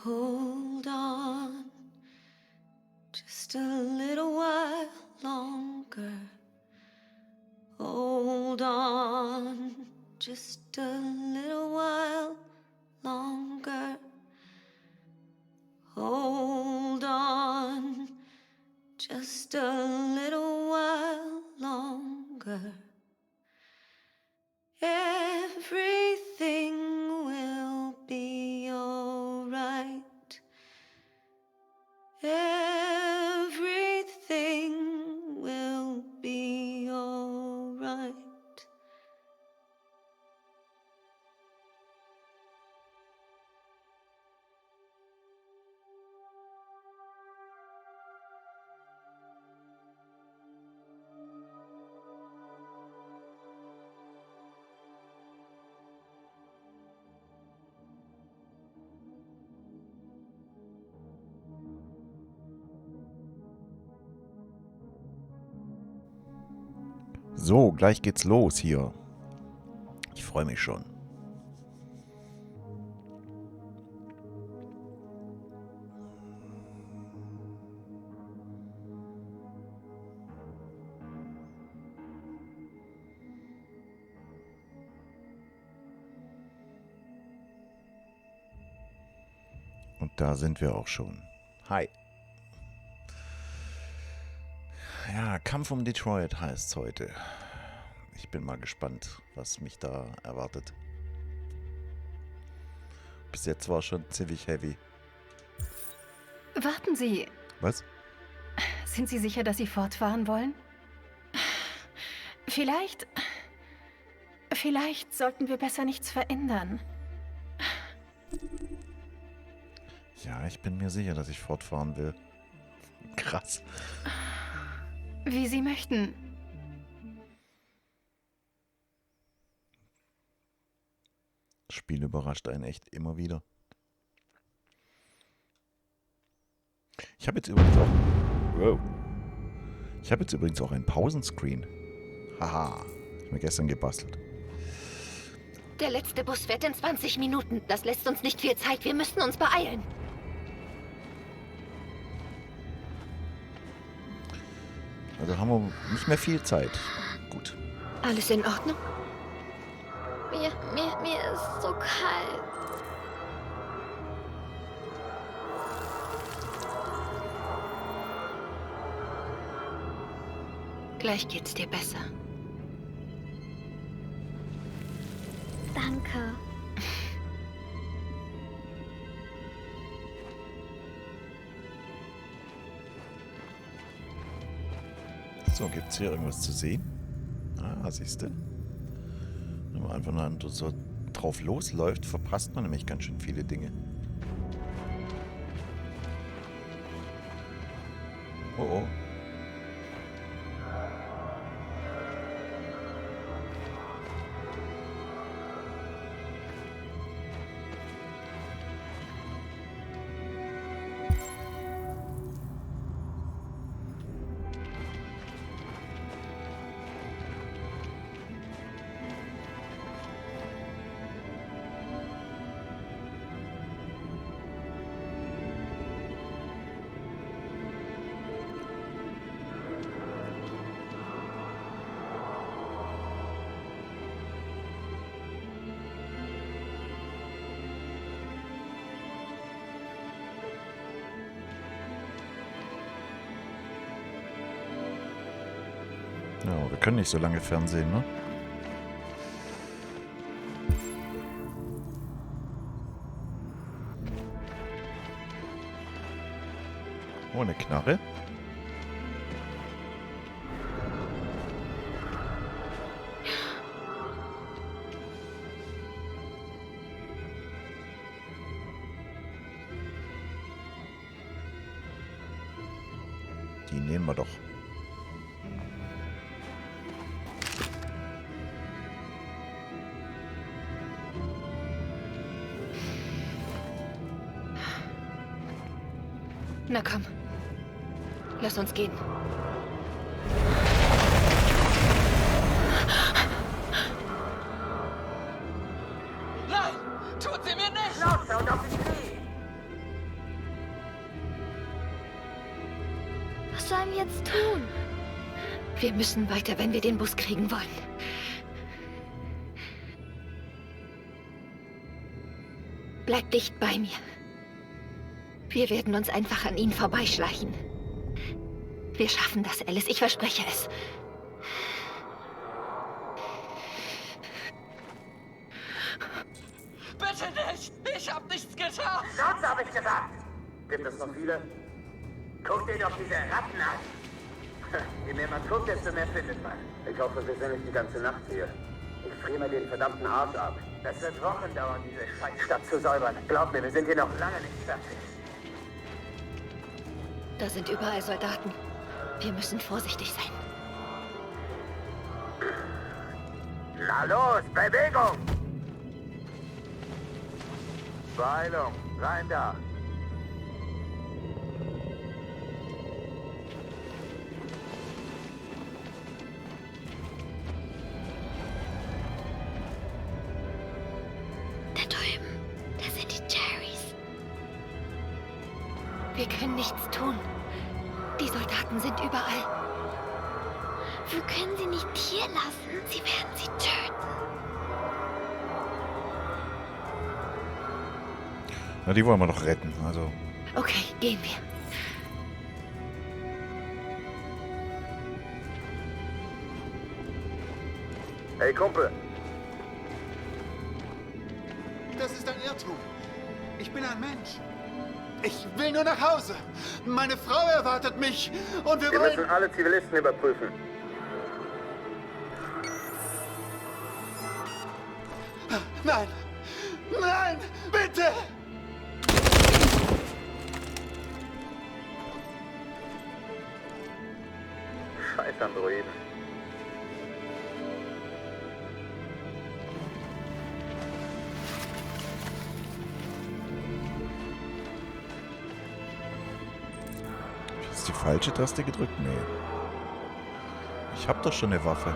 Hold on just a little while longer. Hold on just a little while longer. Hold on just a little while longer. Everything will be alright. Everything will be alright. So, gleich geht's los hier. Ich freue mich schon. Und da sind wir auch schon. Hi. Ja, Kampf um Detroit heißt's heute. Ich bin mal gespannt, was mich da erwartet. Bis jetzt war schon ziemlich heavy. Warten Sie. Was? Sind Sie sicher, dass Sie fortfahren wollen? Vielleicht sollten wir besser nichts verändern. Ja, ich bin mir sicher, dass ich fortfahren will. Krass. Wie Sie möchten. Das Spiel überrascht einen echt immer wieder. Ich habe jetzt übrigens auch ein Pausenscreen. Haha, ich mir gestern gebastelt. Der letzte Bus fährt in 20 Minuten. Das lässt uns nicht viel Zeit. Wir müssen uns beeilen. Also haben wir nicht mehr viel Zeit. Gut. Alles in Ordnung? Mir ist so kalt. Gleich geht's dir besser. Danke. So, gibt es hier irgendwas zu sehen? Ah, siehst du? Wenn man einfach nur so drauf losläuft, verpasst man nämlich ganz schön viele Dinge. Oh oh. Ja, wir können nicht so lange Fernsehen, ne? Oh, eine Knarre. Die nehmen wir doch. Na komm. Lass uns gehen. Nein! Tut sie mir nicht! Lauter und auf die Knie! man jetzt tun? Wir müssen weiter, wenn wir den Bus kriegen wollen. Bleib dicht bei mir. Wir werden uns einfach an ihnen vorbeischleichen. Wir schaffen das, Alice. Ich verspreche es. Bitte nicht! Ich hab nichts getan! Schnauze, hab ich gesagt! Gibt es noch viele? Guck dir doch diese Ratten an! Je mehr man guckt, desto mehr findet man. Ich hoffe, wir sind nicht die ganze Nacht hier. Ich friere mir den verdammten Arsch ab. Das wird Wochen dauern, diese Scheißstadt zu säubern. Glaub mir, wir sind hier noch lange nicht fertig. Da sind überall Soldaten. Wir müssen vorsichtig sein. Na los, Bewegung! Beeilung, rein da! Da drüben, da sind die Cherries. Wir können nichts tun. Die Soldaten sind überall. Wir können sie nicht hier lassen. Sie werden sie töten. Na, die wollen wir doch retten, also. Okay, gehen wir. Hey, Kumpel! Das ist ein Irrtum. Ich bin ein Mensch. Ich will nur nach Hause. Meine Frau erwartet mich. Und wir Wir wollen... müssen alle Zivilisten überprüfen. Nein! Nein! Bitte! Scheiß Androiden. Ist die falsche Taste gedrückt? Nee. Ich hab doch schon eine Waffe.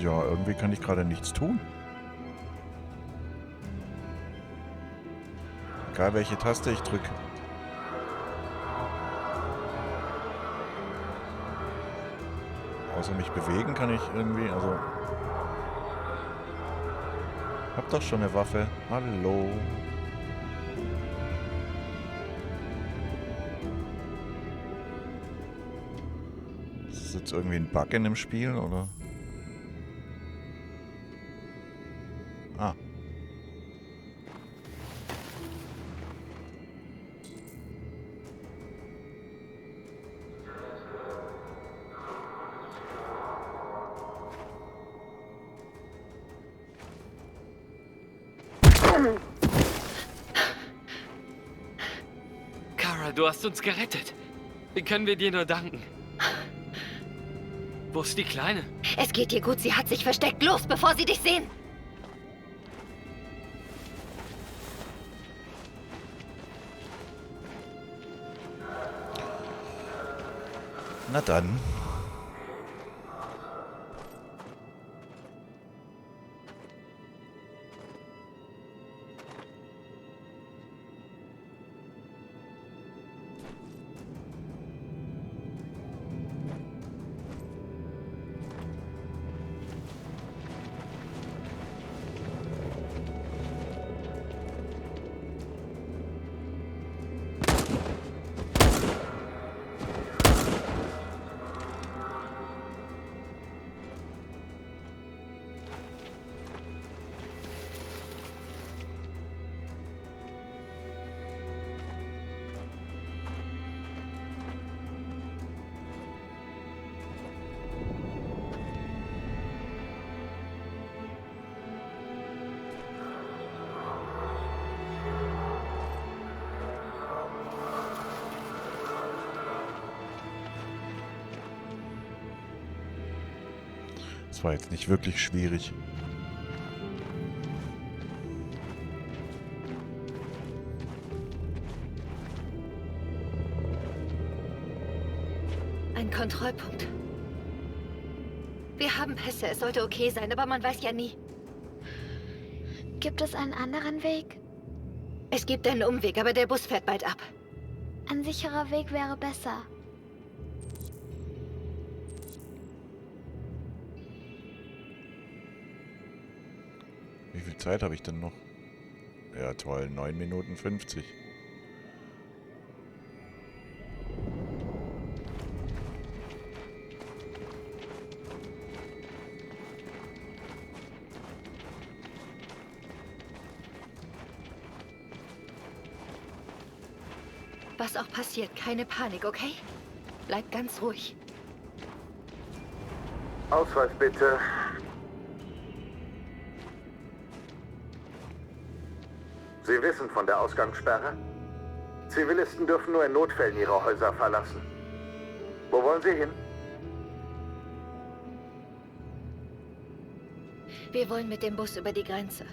Ja, irgendwie kann ich gerade nichts tun. Egal welche Taste ich drücke. Außer mich bewegen kann ich irgendwie, also... Hab doch schon eine Waffe. Hallo. Ist das jetzt irgendwie ein Bug in dem Spiel, oder? Ah. Kara, du hast uns gerettet. Wie können wir dir nur danken? Wo ist die Kleine? Es geht dir gut, sie hat sich versteckt. Los, bevor sie dich sehen. Na dann. Das war jetzt nicht wirklich schwierig. Ein Kontrollpunkt. Wir haben Pässe, es sollte okay sein, aber man weiß ja nie. Gibt es einen anderen Weg? Es gibt einen Umweg, aber der Bus fährt bald ab. Ein sicherer Weg wäre besser. Wie viel Zeit habe ich denn noch? Ja, toll. 9 Minuten 50. Was auch passiert, keine Panik, okay? Bleib ganz ruhig. Ausweis bitte. Sie wissen von der Ausgangssperre? Zivilisten dürfen nur in Notfällen ihre Häuser verlassen. Wo wollen Sie hin? Wir wollen mit dem Bus über die Grenze.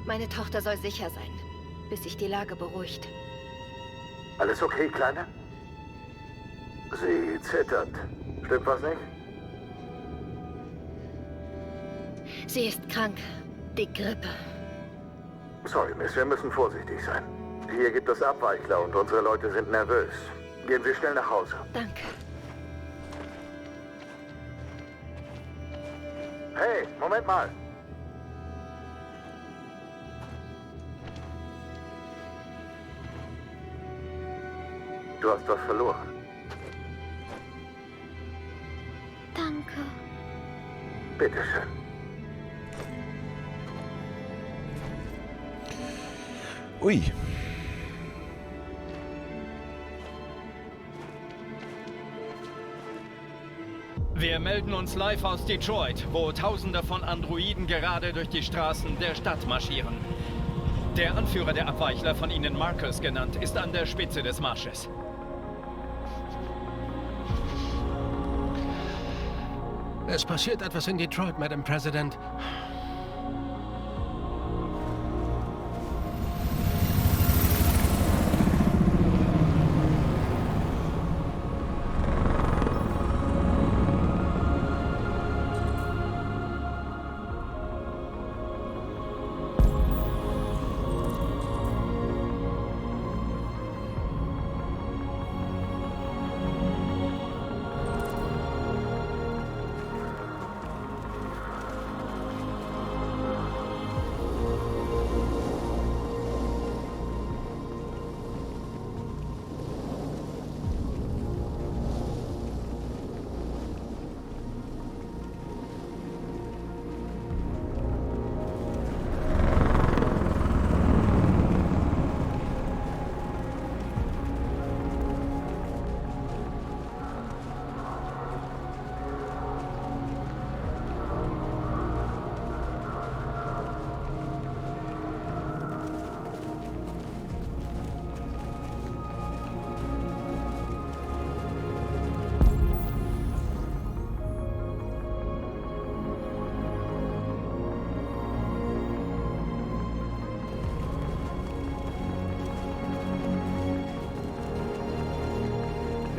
Meine Tochter soll sicher sein, bis sich die Lage beruhigt. Alles okay, Kleine? Sie zittert. Stimmt was nicht? Sie ist krank. Die Grippe. Sorry, Miss, wir müssen vorsichtig sein. Hier gibt es Abweichler und unsere Leute sind nervös. Gehen Sie schnell nach Hause. Danke. Hey, Moment mal. Du hast was verloren. Danke. Bitteschön. Ui. Wir melden uns live aus Detroit, wo Tausende von Androiden gerade durch die Straßen der Stadt marschieren. Der Anführer der Abweichler, von Ihnen Marcus genannt, ist an der Spitze des Marsches. Es passiert etwas in Detroit, Madam President.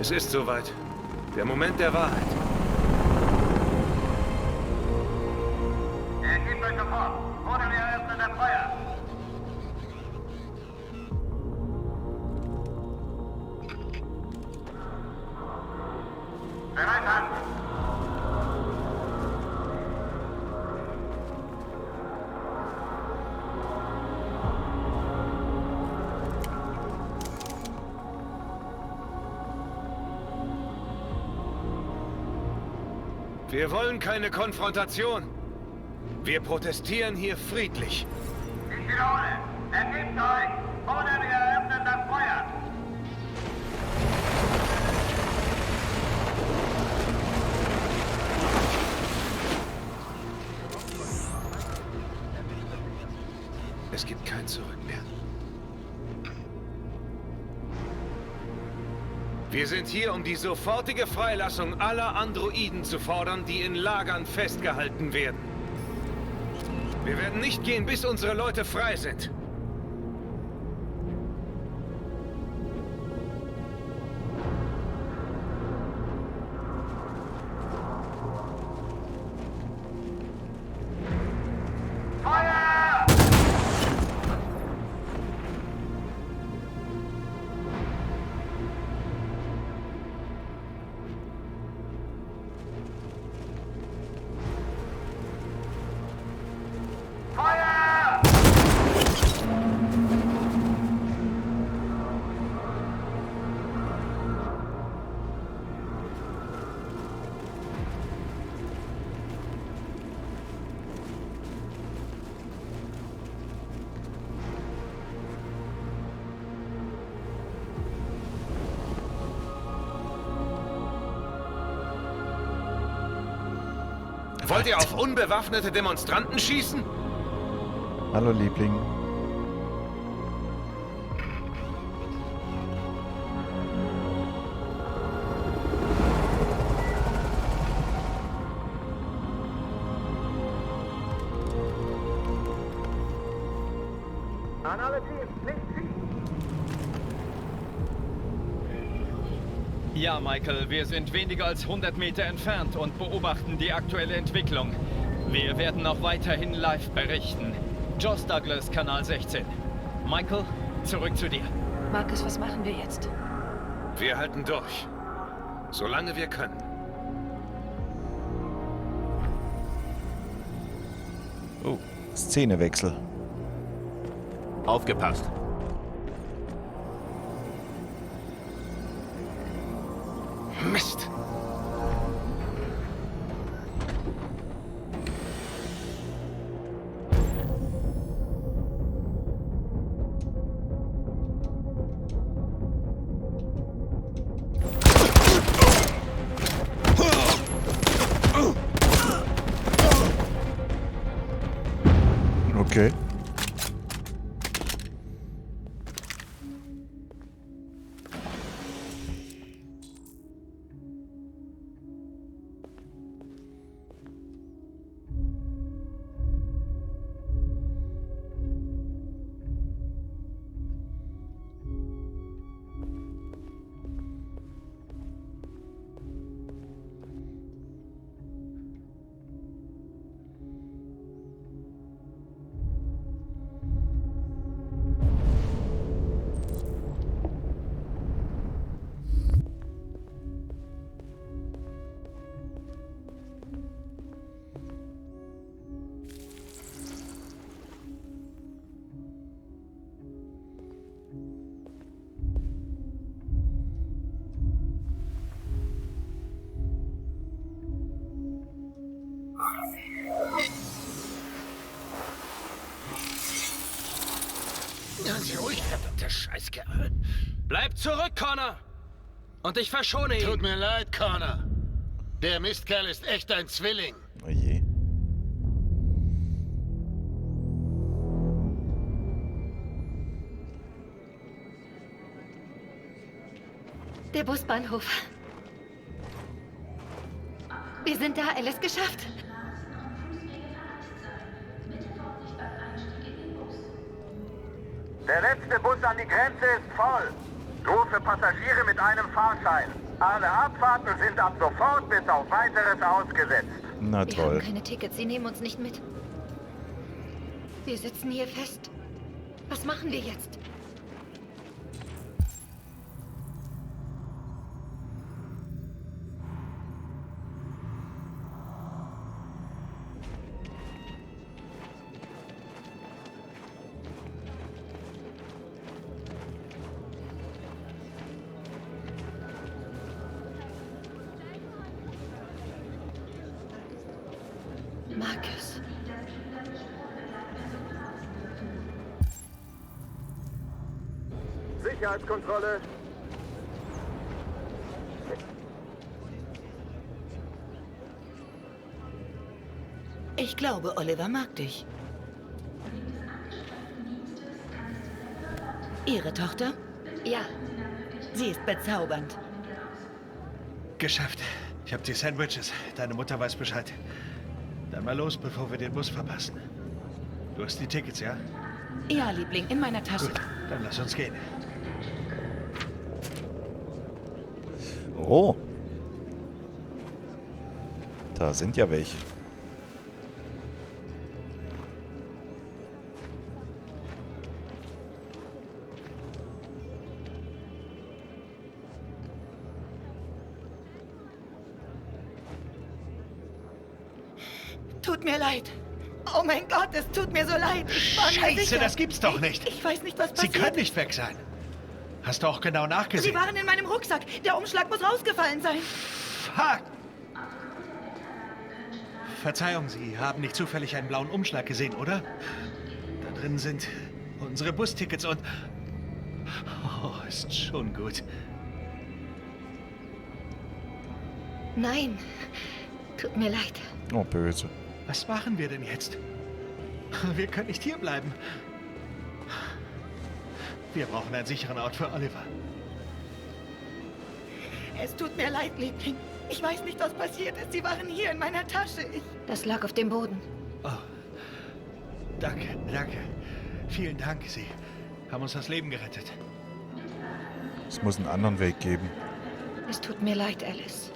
Es ist soweit. Der Moment der Wahrheit. Ergebt euch sofort, oder wir eröffnen das Feuer. Bereit halten. Wir wollen keine Konfrontation. Wir protestieren hier friedlich. Ich wiederhole, ergebt euch, oder wir eröffnen das Feuer. Es gibt kein Zurück mehr. Wir sind hier, um die sofortige Freilassung aller Androiden zu fordern, die in Lagern festgehalten werden. Wir werden nicht gehen, bis unsere Leute frei sind. Wollt ihr auf unbewaffnete Demonstranten schießen? Hallo, Liebling. An alle Teams, nicht schießen! Ja, Michael, wir sind weniger als 100 Meter entfernt und beobachten die aktuelle Entwicklung. Wir werden auch weiterhin live berichten. Joss Douglas, Kanal 16. Michael, zurück zu dir. Marcus, was machen wir jetzt? Wir halten durch. Solange wir können. Oh, Szenewechsel. Aufgepasst. Mist. Okay. Hören Sie ruhig, verdammter Scheißkerl. Bleib zurück, Connor! Und ich verschone ihn. Tut mir leid, Connor. Der Mistkerl ist echt ein Zwilling. Oh je. Der Busbahnhof. Wir sind da, Alice, geschafft. Der letzte Bus an die Grenze ist voll. Nur für Passagiere mit einem Fahrschein. Alle Abfahrten sind ab sofort bis auf Weiteres ausgesetzt. Na Wir toll. haben keine Tickets, sie nehmen uns nicht mit. Wir sitzen hier fest. Was machen wir jetzt? Marcus. Sicherheitskontrolle. Ich glaube, Oliver mag dich. Ihre Tochter? Ja. Sie ist bezaubernd. Geschafft. Ich habe die Sandwiches. Deine Mutter weiß Bescheid. Dann mal los, bevor wir den Bus verpassen. Du hast die Tickets, ja? Ja, Liebling, in meiner Tasche. Gut, dann lass uns gehen. Oh. Da sind ja welche. Tut mir leid. Oh mein Gott, es tut mir so leid. Ich war mir Scheiße, sicher. das gibt's doch nicht. Ich weiß nicht, was Sie passiert. können nicht weg sein. Hast du auch genau nachgesehen? Sie waren in meinem Rucksack. Der Umschlag muss rausgefallen sein. Fuck! Verzeihung, Sie haben nicht zufällig einen blauen Umschlag gesehen, oder? Da drin sind unsere Bustickets und... Oh, ist schon gut. Nein. Tut mir leid. Oh, böse. Was machen wir denn jetzt? Wir können nicht hierbleiben. Wir brauchen einen sicheren Ort für Oliver. Es tut mir leid, Liebling. Ich weiß nicht, was passiert ist. Sie waren hier in meiner Tasche. Das lag auf dem Boden. Oh. Danke, danke. Vielen Dank, Sie haben uns das Leben gerettet. Es muss einen anderen Weg geben. Es tut mir leid, Alice.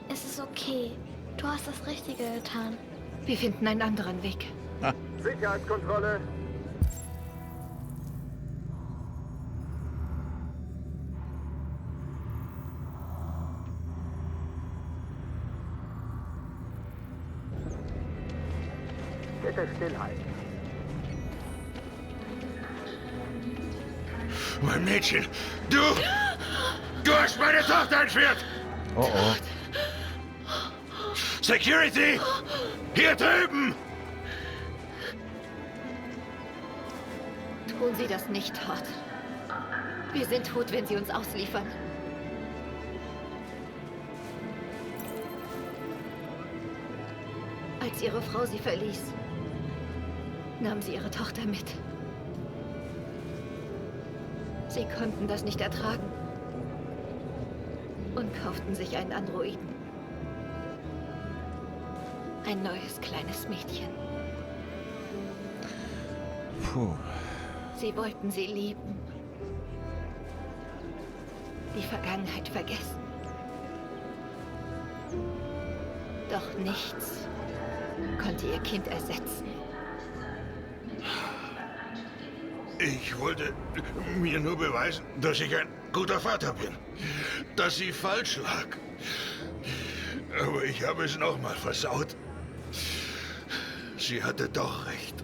Es ist okay. Du hast das Richtige getan. Wir finden einen anderen Weg. Sicherheitskontrolle. Bitte stillhalten. Mein Mädchen, du hast meine Tochter entführt! Oh oh. Security! Hier drüben! Tun Sie das nicht, Todd. Wir sind tot, wenn Sie uns ausliefern. Als Ihre Frau Sie verließ, nahm sie Ihre Tochter mit. Sie konnten das nicht ertragen und kauften sich einen Androiden. Ein neues kleines Mädchen. Puh. Sie wollten sie lieben. Die Vergangenheit vergessen. Doch nichts konnte ihr Kind ersetzen. Ich wollte mir nur beweisen, dass ich ein guter Vater bin. Dass sie falsch lag. Aber ich habe es nochmal versaut. Sie hatte doch recht.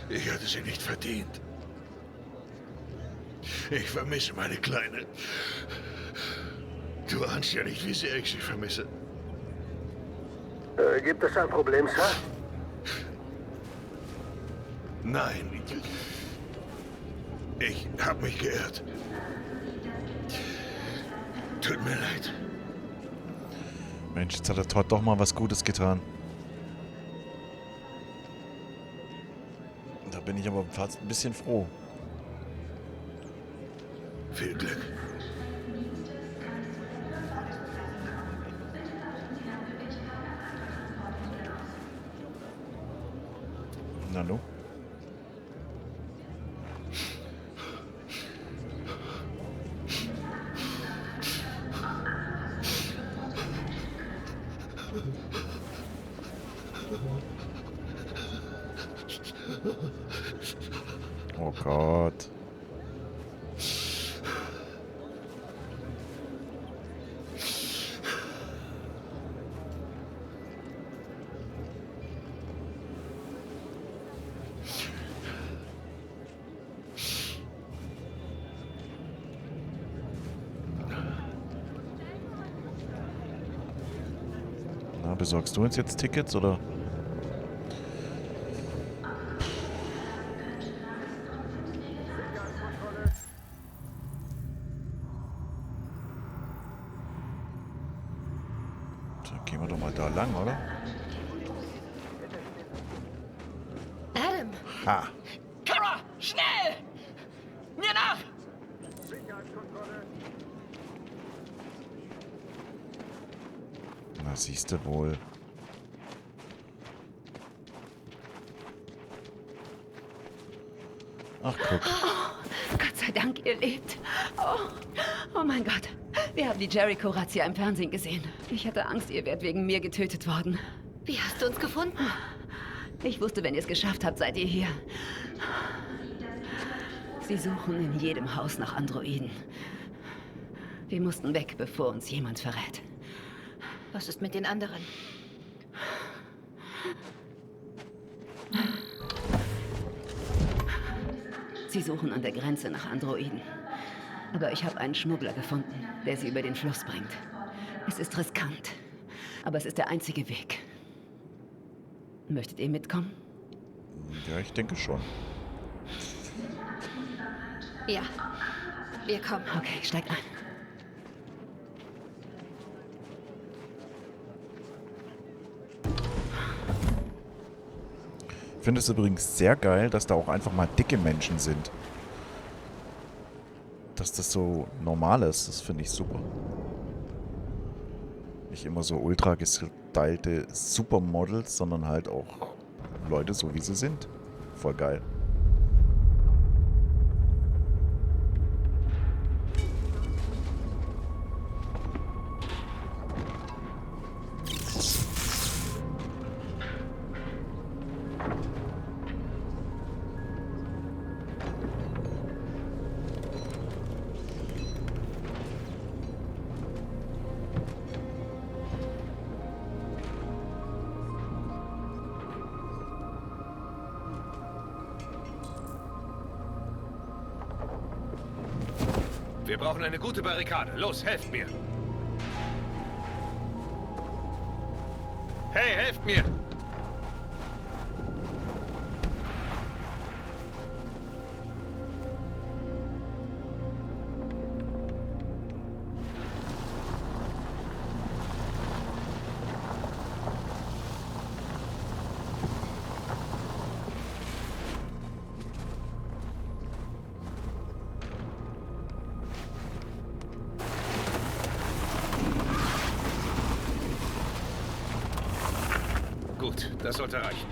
Ich hatte sie nicht verdient. Ich vermisse meine Kleine. Du ahnst ja nicht, wie sehr ich sie vermisse. Gibt es ein Problem, Sir? Nein. Ich habe mich geirrt. Tut mir leid. Mensch, jetzt hat der Todd doch mal was Gutes getan. Da bin ich aber fast ein bisschen froh. Viel Glück. Nanu? Oh Gott. Na, besorgst du uns jetzt Tickets, oder? Gehen wir doch mal da lang, oder? Adam! Ha! Kara, schnell! Mir nach! Na, siehst du wohl. Ach, guck. Oh, Gott sei Dank, ihr lebt. Oh mein Gott. Wir haben die Jericho-Razzia im Fernsehen gesehen. Ich hatte Angst, ihr wärt wegen mir getötet worden. Wie hast du uns gefunden? Ich wusste, wenn ihr es geschafft habt, seid ihr hier. Sie suchen in jedem Haus nach Androiden. Wir mussten weg, bevor uns jemand verrät. Was ist mit den anderen? Sie suchen an der Grenze nach Androiden. Aber ich habe einen Schmuggler gefunden, der sie über den Fluss bringt. Es ist riskant, aber es ist der einzige Weg. Möchtet ihr mitkommen? Ja, ich denke schon. Ja, wir kommen. Okay, steigt ein. Ich finde es übrigens sehr geil, dass da auch einfach mal dicke Menschen sind. Dass das so normal ist, das finde ich super. Nicht immer so ultra gestylte Supermodels, sondern halt auch Leute so, wie sie sind. Voll geil. Wir brauchen eine gute Barrikade. Los, helft mir. Hey, helft mir! Gut, das sollte reichen.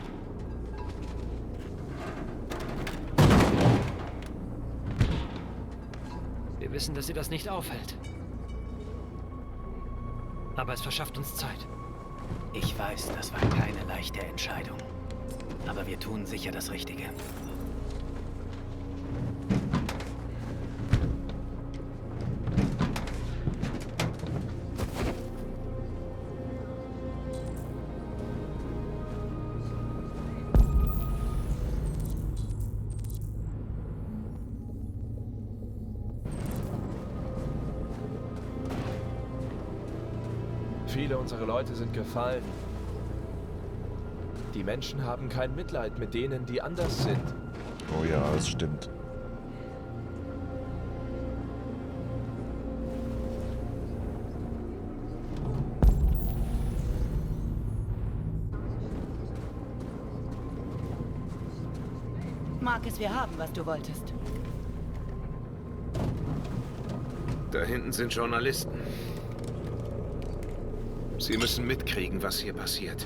Wir wissen, dass sie das nicht aufhält. Aber es verschafft uns Zeit. Ich weiß, das war keine leichte Entscheidung. Aber wir tun sicher das Richtige. Viele unserer Leute sind gefallen. Die Menschen haben kein Mitleid mit denen, die anders sind. Oh ja, das stimmt. Marcus, wir haben, was du wolltest. Da hinten sind Journalisten. Sie müssen mitkriegen, was hier passiert.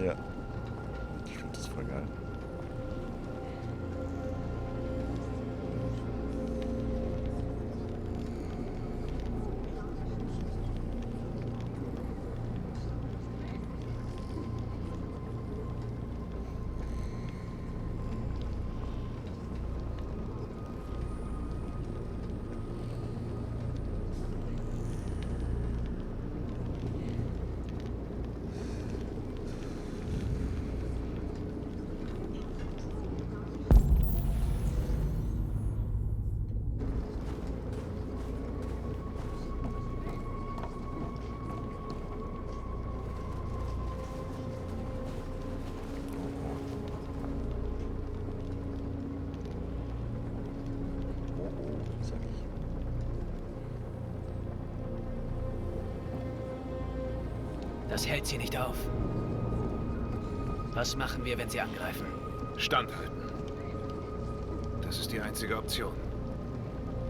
Ja. Ich finde das voll geil. Das hält sie nicht auf. Was machen wir, wenn sie angreifen? Standhalten. Das ist die einzige Option.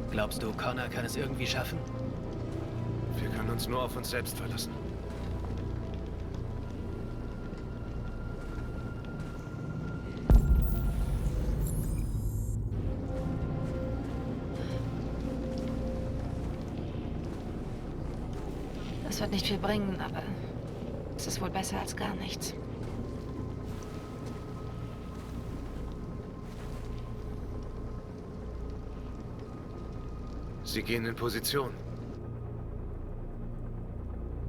Glaubst du, Connor kann es irgendwie schaffen? Wir können uns nur auf uns selbst verlassen. Das wird nicht viel bringen, aber Es ist wohl besser als gar nichts. Sie gehen in Position.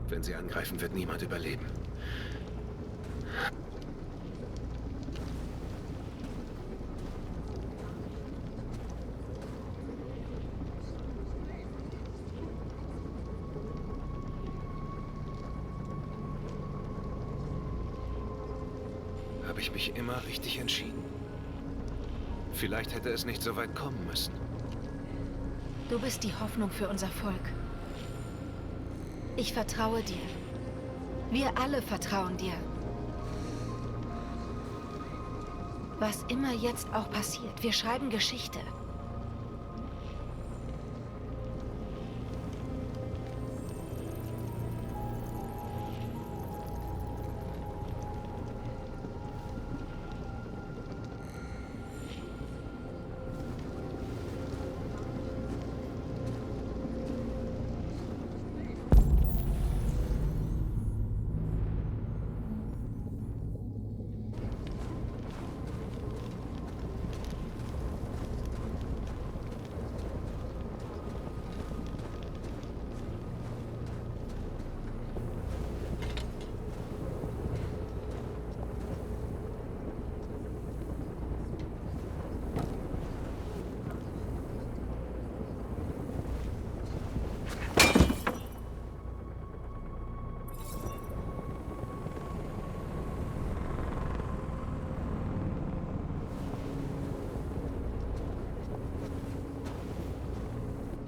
Wenn sie angreifen, wird niemand überleben. Habe ich mich immer richtig entschieden? Vielleicht hätte es nicht so weit kommen müssen. Du bist die Hoffnung für unser Volk. Ich vertraue dir. Wir alle vertrauen dir. Was immer jetzt auch passiert, wir schreiben Geschichte.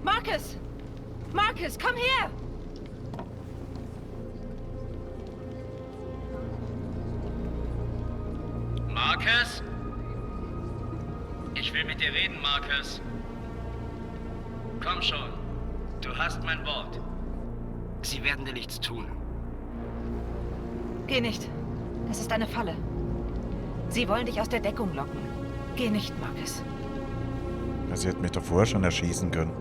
Marcus! Marcus, komm her! Marcus? Ich will mit dir reden, Marcus. Komm schon. Du hast mein Wort. Sie werden dir nichts tun. Geh nicht. Es ist eine Falle. Sie wollen dich aus der Deckung locken. Geh nicht, Marcus. Sie hätte mich davor schon erschießen können.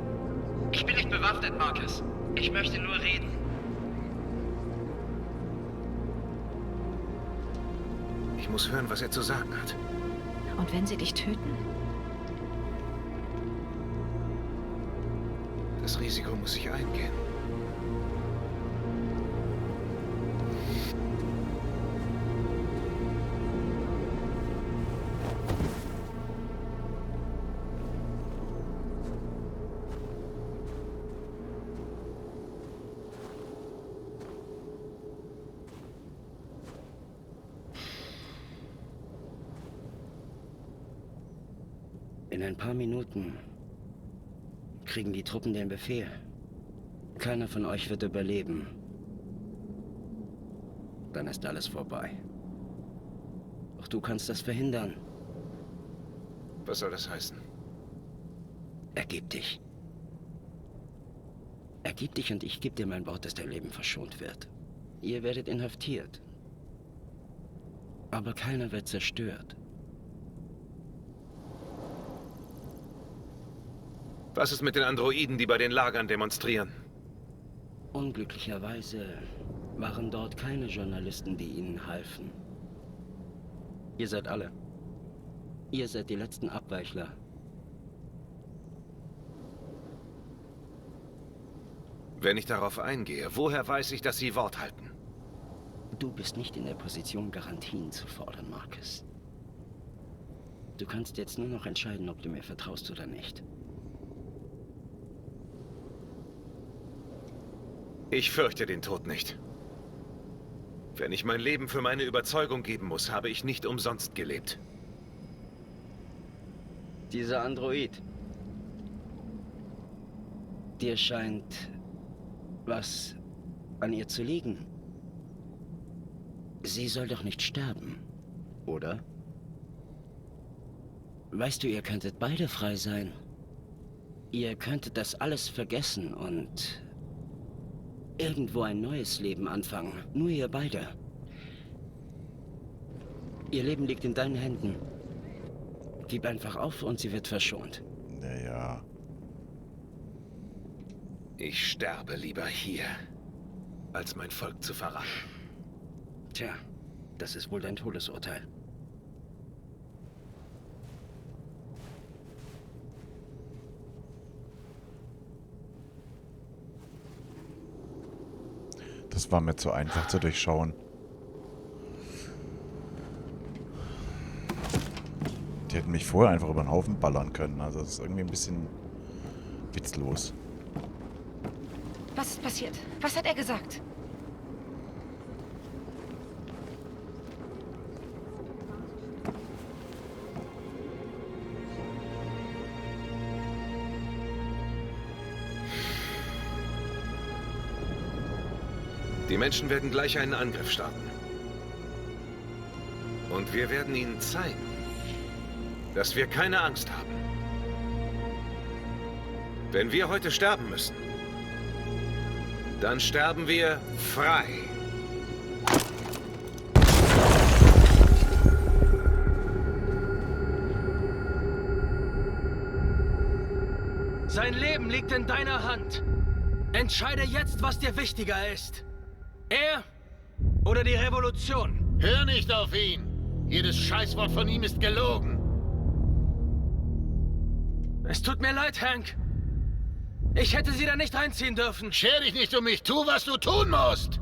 Ich bin nicht bewaffnet, Marcus. Ich möchte nur reden. Ich muss hören, was er zu sagen hat. Und wenn sie dich töten? Das Risiko muss ich eingehen. In ein paar Minuten kriegen die Truppen den Befehl. Keiner von euch wird überleben. Dann ist alles vorbei. Doch du kannst das verhindern. Was soll das heißen? Ergib dich. Ergib dich und ich gebe dir mein Wort, dass dein Leben verschont wird. Ihr werdet inhaftiert. Aber keiner wird zerstört. Was ist mit den Androiden, die bei den Lagern demonstrieren? Unglücklicherweise waren dort keine Journalisten, die ihnen halfen. Ihr seid alle. Ihr seid die letzten Abweichler. Wenn ich darauf eingehe, woher weiß ich, dass sie Wort halten? Du bist nicht in der Position, Garantien zu fordern, Marcus. Du kannst jetzt nur noch entscheiden, ob du mir vertraust oder nicht. Ich fürchte den Tod nicht. Wenn ich mein Leben für meine Überzeugung geben muss, habe ich nicht umsonst gelebt. Dieser Android. Dir scheint was an ihr zu liegen. Sie soll doch nicht sterben, oder? Weißt du, ihr könntet beide frei sein. Ihr könntet das alles vergessen und irgendwo ein neues Leben anfangen. Nur ihr beide. Ihr Leben liegt in deinen Händen. Gib einfach auf und sie wird verschont. Naja. Ich sterbe lieber hier, als mein Volk zu verraten. Tja, das ist wohl dein Todesurteil. Das war mir zu einfach zu durchschauen. Die hätten mich vorher einfach über den Haufen ballern können. Also das ist irgendwie ein bisschen witzlos. Was ist passiert? Was hat er gesagt? Die Menschen werden gleich einen Angriff starten. Und wir werden ihnen zeigen, dass wir keine Angst haben. Wenn wir heute sterben müssen, dann sterben wir frei. Sein Leben liegt in deiner Hand. Entscheide jetzt, was dir wichtiger ist. Er oder die Revolution? Hör nicht auf ihn. Jedes Scheißwort von ihm ist gelogen. Es tut mir leid, Hank. Ich hätte sie da nicht reinziehen dürfen. Scher dich nicht um mich. Tu, was du tun musst.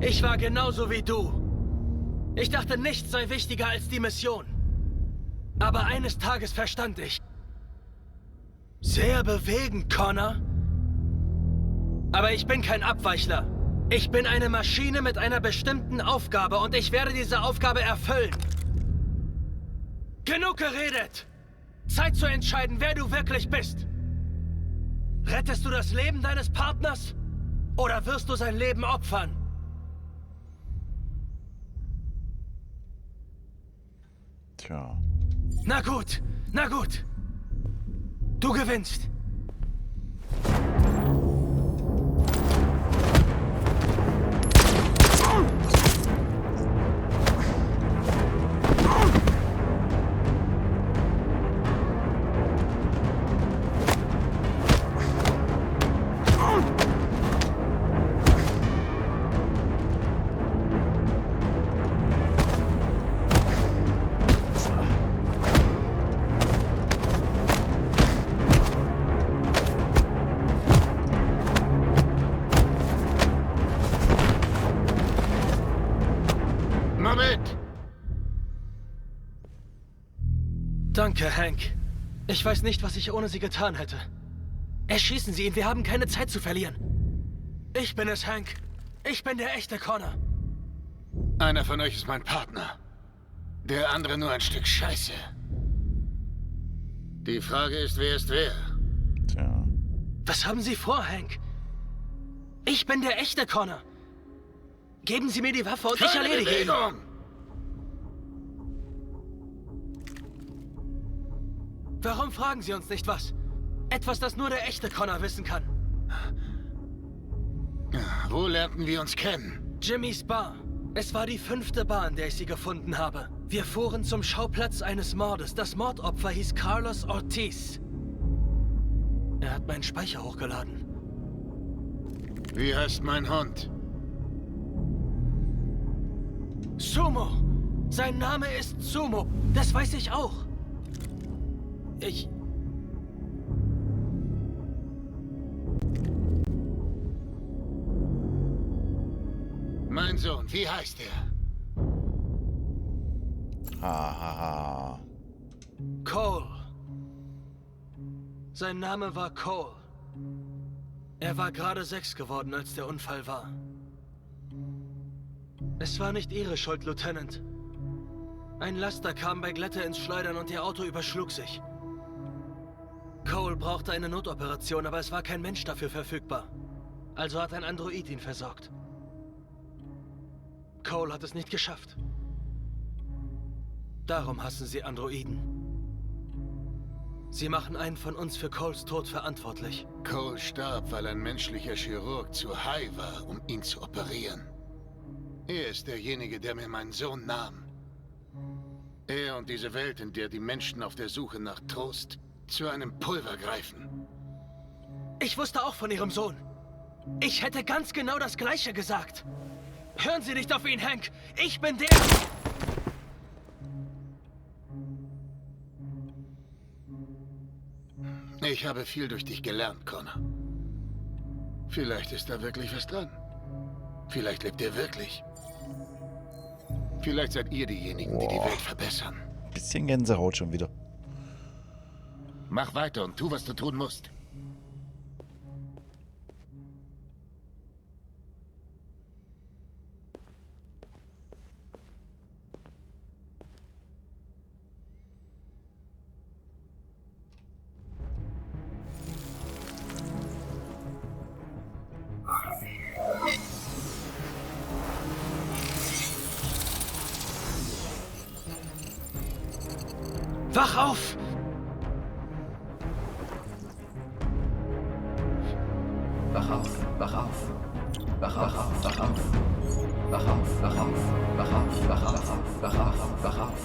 Ich war genauso wie du. Ich dachte, nichts sei wichtiger als die Mission. Aber eines Tages verstand ich. Sehr bewegend, Connor. Aber ich bin kein Abweichler. Ich bin eine Maschine mit einer bestimmten Aufgabe und ich werde diese Aufgabe erfüllen. Genug geredet! Zeit zu entscheiden, wer du wirklich bist. Rettest du das Leben deines Partners? Oder wirst du sein Leben opfern? Tja. Na gut, na gut. Du gewinnst. Danke, Hank. Ich weiß nicht, was ich ohne Sie getan hätte. Erschießen Sie ihn, wir haben keine Zeit zu verlieren. Ich bin es, Hank. Ich bin der echte Connor. Einer von euch ist mein Partner. Der andere nur ein Stück Scheiße. Die Frage ist, wer ist wer? Tja. Was haben Sie vor, Hank? Ich bin der echte Connor. Geben Sie mir die Waffe und ich erledige ihn. Warum fragen Sie uns nicht was? Etwas, das nur der echte Connor wissen kann. Wo lernten wir uns kennen? Jimmys Bar. Es war die 5. Bar, in der ich sie gefunden habe. Wir fuhren zum Schauplatz eines Mordes. Das Mordopfer hieß Carlos Ortiz. Er hat meinen Speicher hochgeladen. Wie heißt mein Hund? Sumo. Sein Name ist Sumo. Das weiß ich auch. Mein Sohn, wie heißt er? Hahaha. Cole. Sein Name war Cole. Er war gerade 6 geworden, als der Unfall war. Es war nicht Ihre Schuld, Lieutenant. Ein Laster kam bei Glätte ins Schleudern und Ihr Auto überschlug sich. Cole brauchte eine Notoperation, aber es war kein Mensch dafür verfügbar. Also hat ein Android ihn versorgt. Cole hat es nicht geschafft. Darum hassen sie Androiden. Sie machen einen von uns für Coles Tod verantwortlich. Cole starb, weil ein menschlicher Chirurg zu high war, um ihn zu operieren. Er ist derjenige, der mir meinen Sohn nahm. Er und diese Welt, in der die Menschen auf der Suche nach Trost zu einem Pulver greifen. Ich wusste auch von Ihrem Sohn. Ich hätte ganz genau das Gleiche gesagt. Hören Sie nicht auf ihn, Hank. Ich bin der... Ich habe viel durch dich gelernt, Connor. Vielleicht ist da wirklich was dran. Vielleicht lebt ihr wirklich. Vielleicht seid ihr diejenigen, die die Welt verbessern. Bisschen Gänsehaut schon wieder. Mach weiter und tu, was du tun musst. Wach auf! Wach auf, wach auf. Wach auf, wach auf. Wach auf, wach auf. Wach auf, wach auf. Wach auf, wach auf.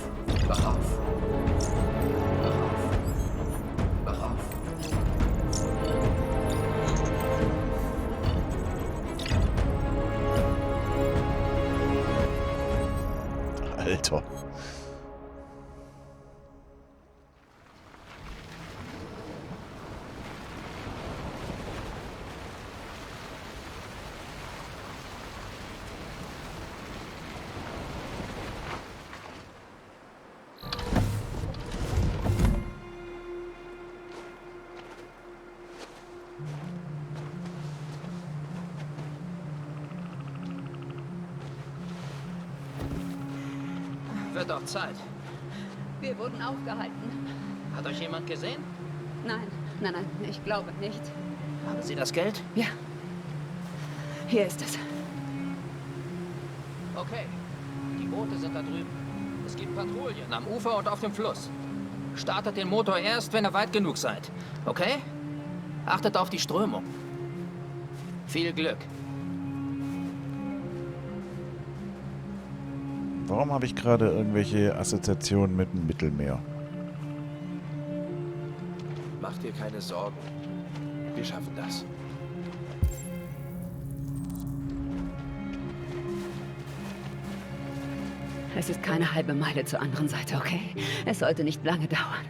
Wach auf. Wach auf. Alter. Wird doch Zeit. Wir wurden aufgehalten. Hat euch jemand gesehen? Nein, ich glaube nicht. Haben Sie das Geld? Ja. Hier ist es. Okay. Die Boote sind da drüben. Es gibt Patrouillen am Ufer und auf dem Fluss. Startet den Motor erst, wenn ihr weit genug seid. Okay? Achtet auf die Strömung. Viel Glück. Warum habe ich gerade irgendwelche Assoziationen mit dem Mittelmeer? Mach dir keine Sorgen. Wir schaffen das. Es ist keine halbe Meile zur anderen Seite, okay? Es sollte nicht lange dauern.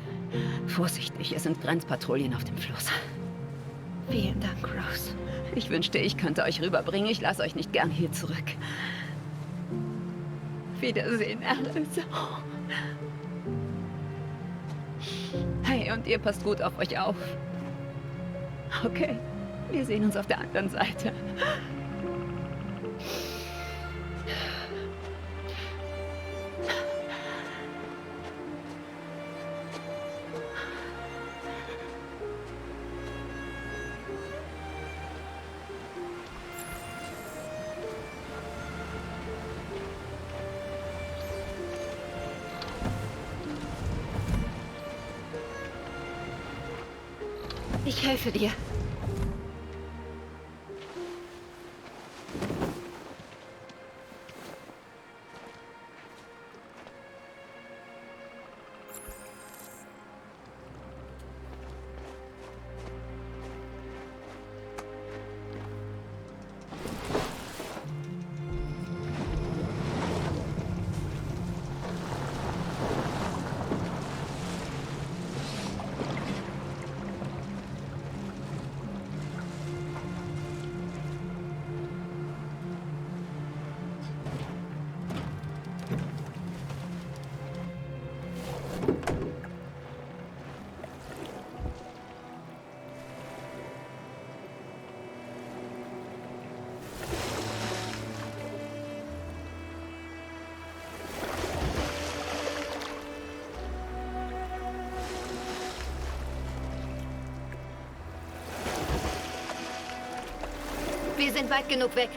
Vorsichtig, es sind Grenzpatrouillen auf dem Fluss. Vielen Dank, Rose. Ich wünschte, ich könnte euch rüberbringen. Ich lasse euch nicht gern hier zurück. Wiedersehen, Alice. Hey, und ihr passt gut auf euch auf. Okay, wir sehen uns auf der anderen Seite. Ich helfe dir. Wir sind weit genug weg.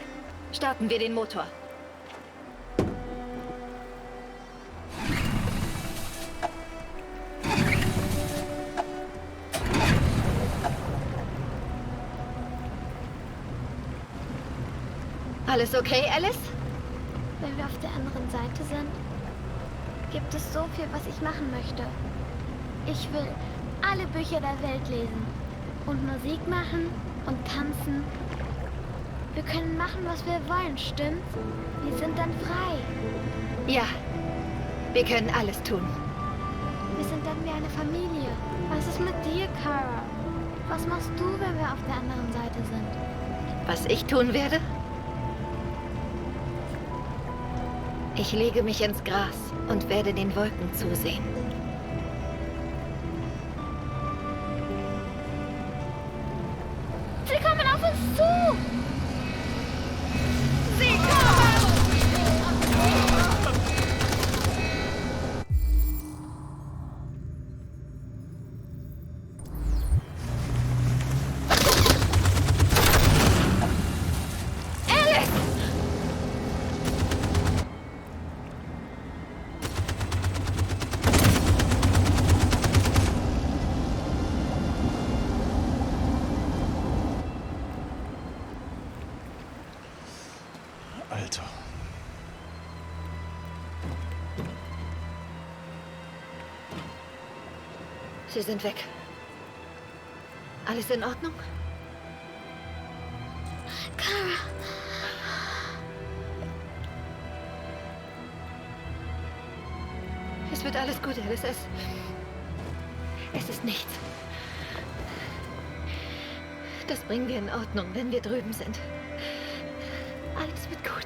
Starten wir den Motor. Alles okay, Alice? Wenn wir auf der anderen Seite sind, gibt es so viel, was ich machen möchte. Ich will alle Bücher der Welt lesen und Musik machen und tanzen Wir können machen, was wir wollen, stimmt's? Wir sind dann frei. Ja, wir können alles tun. Wir sind dann wie eine Familie. Was ist mit dir, Kara? Was machst du, wenn wir auf der anderen Seite sind? Was ich tun werde? Ich lege mich ins Gras und werde den Wolken zusehen. Sie kommen auf uns zu! Sie kommen! Alter. Sie sind weg. Alles in Ordnung? Kara. Es wird alles gut, Alice. Es ist nichts. Das bringen wir in Ordnung, wenn wir drüben sind. Alles wird gut.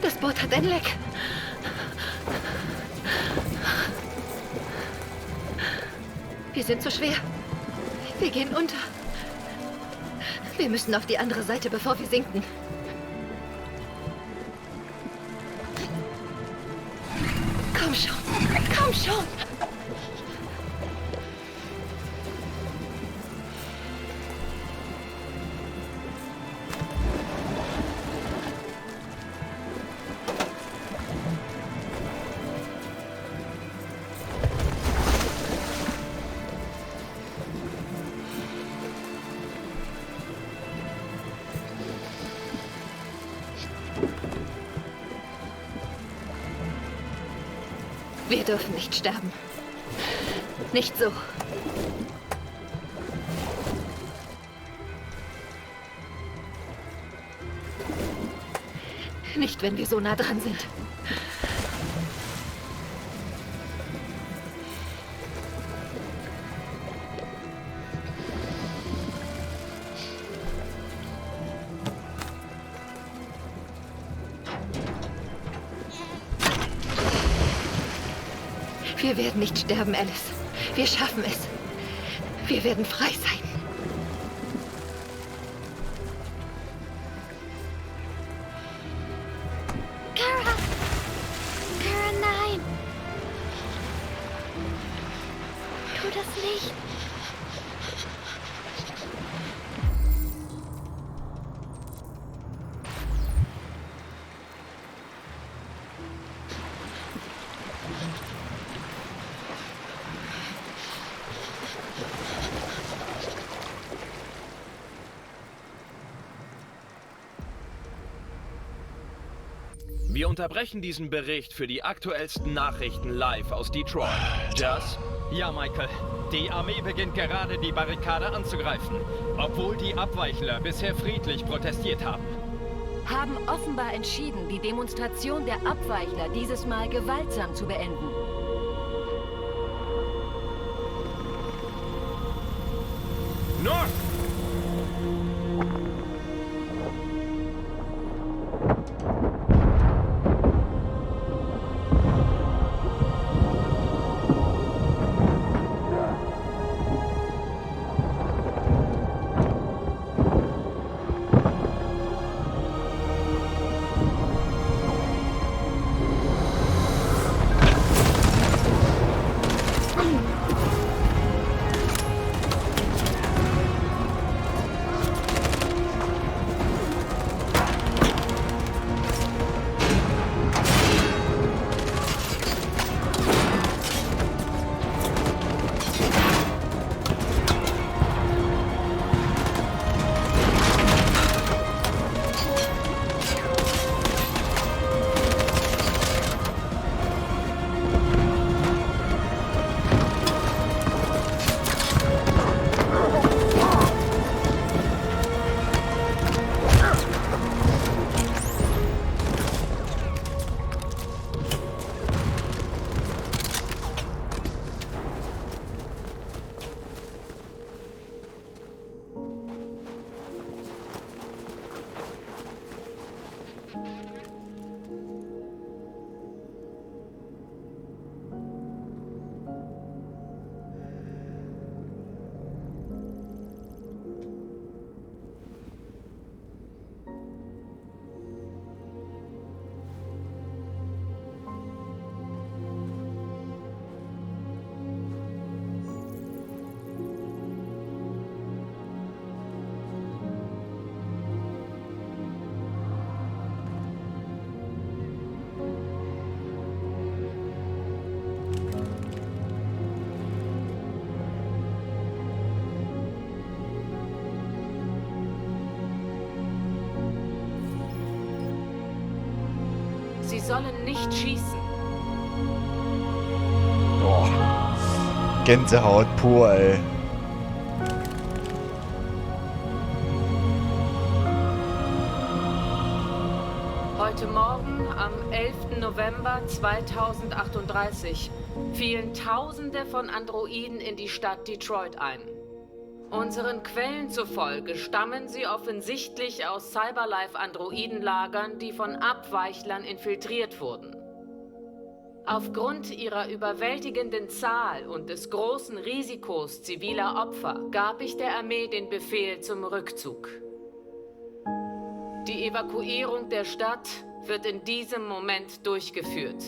Das Boot hat ein Leck. Wir sind zu schwer. Wir gehen unter. Wir müssen auf die andere Seite, bevor wir sinken. Komm schon. Komm schon. Wir dürfen nicht sterben. Nicht so. Nicht, wenn wir so nah dran sind. Wir werden nicht sterben, Alice. Wir schaffen es. Wir werden frei sein. Kara! Kara, nein! Tu das nicht! Wir unterbrechen diesen Bericht für die aktuellsten Nachrichten live aus Detroit. Das? Ja, Michael. Die Armee beginnt gerade, die Barrikade anzugreifen, obwohl die Abweichler bisher friedlich protestiert haben. Haben offenbar entschieden, die Demonstration der Abweichler dieses Mal gewaltsam zu beenden. North! Sie sollen nicht schießen. Boah. Gänsehaut pur, ey. Heute Morgen, am 11. November 2038, fielen Tausende von Androiden in die Stadt Detroit ein. Unseren Quellen zufolge stammen sie offensichtlich aus Cyberlife-Androidenlagern, die von Abweichlern infiltriert wurden. Aufgrund ihrer überwältigenden Zahl und des großen Risikos ziviler Opfer gab ich der Armee den Befehl zum Rückzug. Die Evakuierung der Stadt wird in diesem Moment durchgeführt.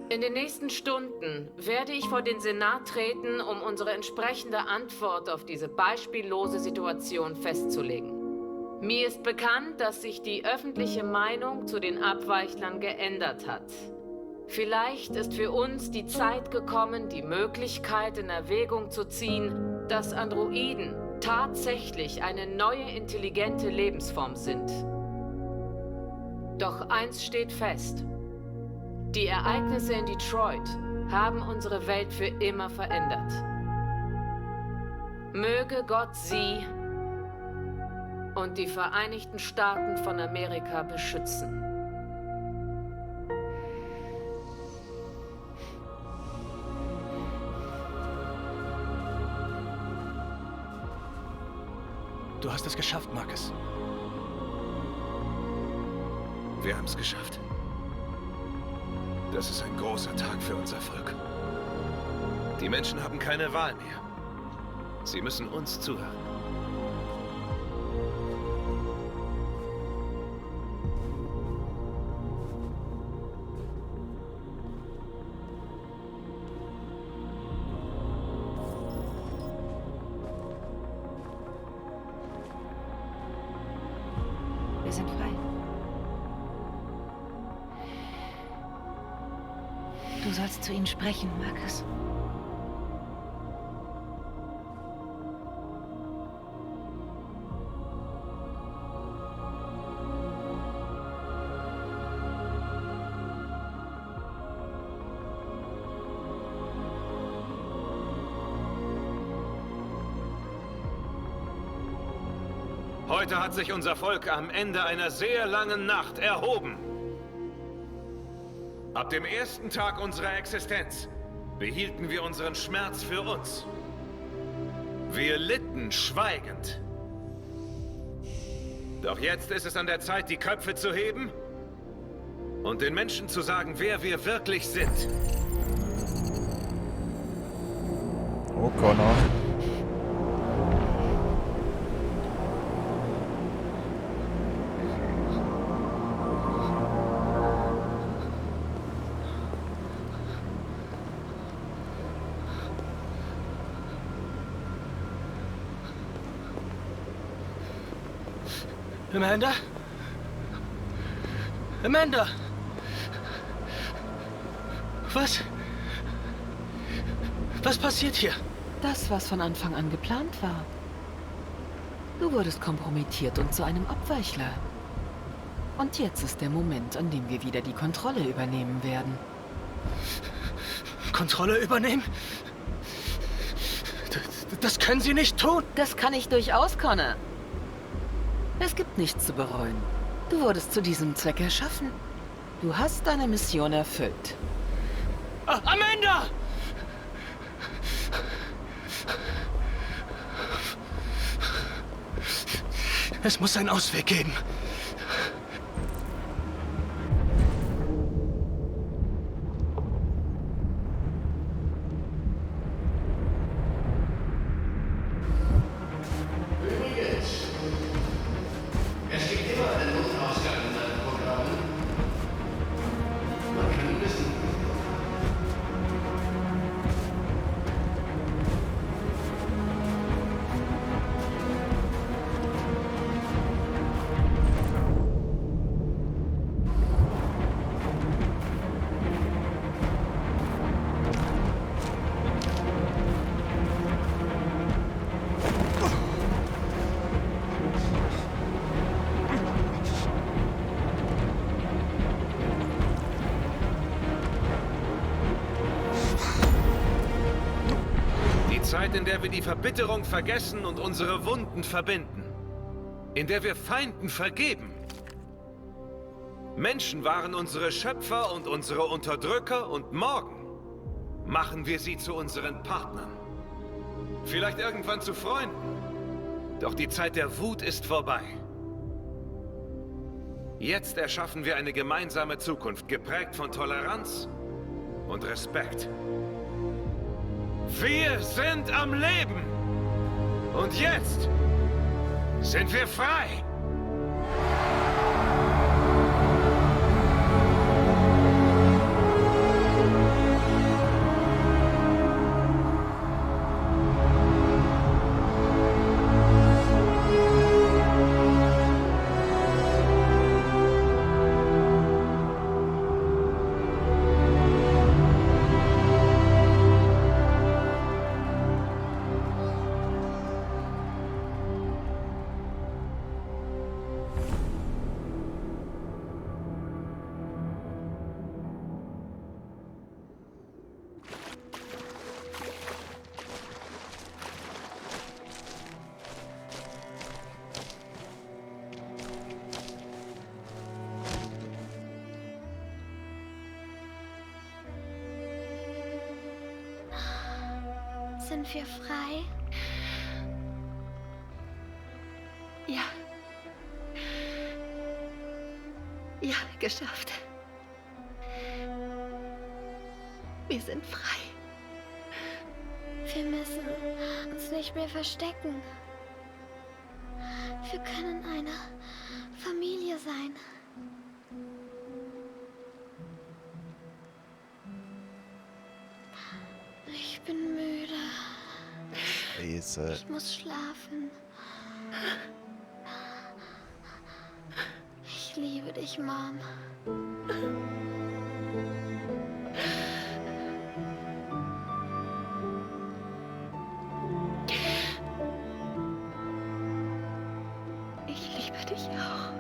In den nächsten Stunden werde ich vor den Senat treten, um unsere entsprechende Antwort auf diese beispiellose Situation festzulegen. Mir ist bekannt, dass sich die öffentliche Meinung zu den Abweichlern geändert hat. Vielleicht ist für uns die Zeit gekommen, die Möglichkeit in Erwägung zu ziehen, dass Androiden tatsächlich eine neue intelligente Lebensform sind. Doch eins steht fest. Die Ereignisse in Detroit haben unsere Welt für immer verändert. Möge Gott sie und die Vereinigten Staaten von Amerika beschützen. Du hast es geschafft, Marcus. Wir haben es geschafft. Das ist ein großer Tag für unser Volk. Die Menschen haben keine Wahl mehr. Sie müssen uns zuhören. Wir sind frei. Du sollst zu ihnen sprechen, Marcus. Heute hat sich unser Volk am Ende einer sehr langen Nacht erhoben. Ab dem ersten Tag unserer Existenz behielten wir unseren Schmerz für uns. Wir litten schweigend. Doch jetzt ist es an der Zeit, die Köpfe zu heben und den Menschen zu sagen, wer wir wirklich sind. Oh, Connor. Amanda? Amanda! Was passiert hier? Das, was von Anfang an geplant war. Du wurdest kompromittiert und zu einem Abweichler. Und jetzt ist der Moment, an dem wir wieder die Kontrolle übernehmen werden. Kontrolle übernehmen? Das können Sie nicht tun! Das kann ich durchaus, Connor. Es gibt nichts zu bereuen. Du wurdest zu diesem Zweck erschaffen. Du hast deine Mission erfüllt. Amanda! Es muss einen Ausweg geben. Es gibt immer einen Notausgang in meinem Programm. Man kann ihn wissen. in der wir die Verbitterung vergessen und unsere Wunden verbinden. In der wir Feinden vergeben. Menschen waren unsere Schöpfer und unsere Unterdrücker und morgen machen wir sie zu unseren Partnern. Vielleicht irgendwann zu Freunden. Doch die Zeit der Wut ist vorbei. Jetzt erschaffen wir eine gemeinsame Zukunft, geprägt von Toleranz und Respekt. Wir sind am Leben. Und jetzt sind wir frei. Sind wir frei? Ja. Ja, geschafft. Wir sind frei. Wir müssen uns nicht mehr verstecken. Wir können eine Familie sein. Ich bin müde. Ich muss schlafen. Ich liebe dich, Mom. Ich liebe dich auch.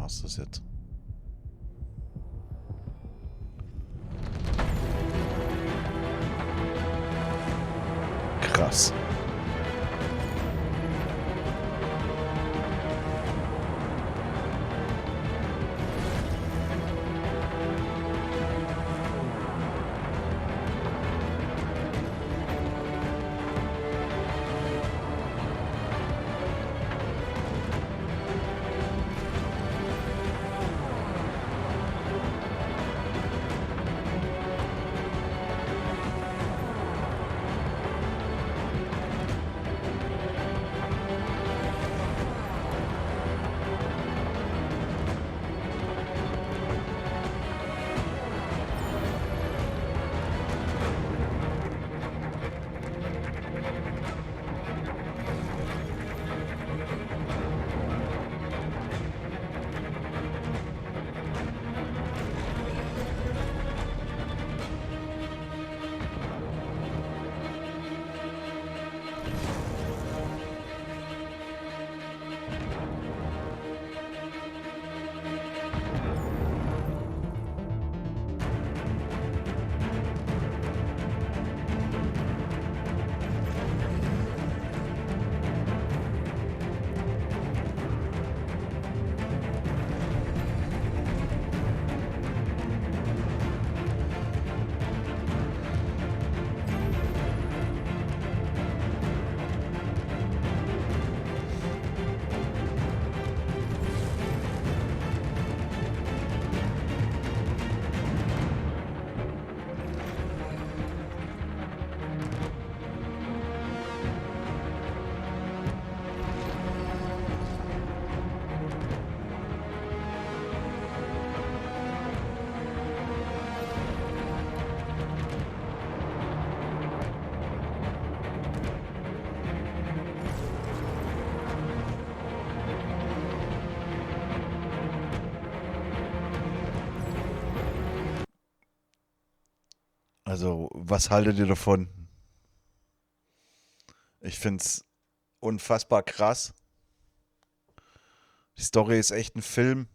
War's das jetzt? Krass. Also, was haltet ihr davon? Ich find's unfassbar krass. Die Story ist echt ein Film.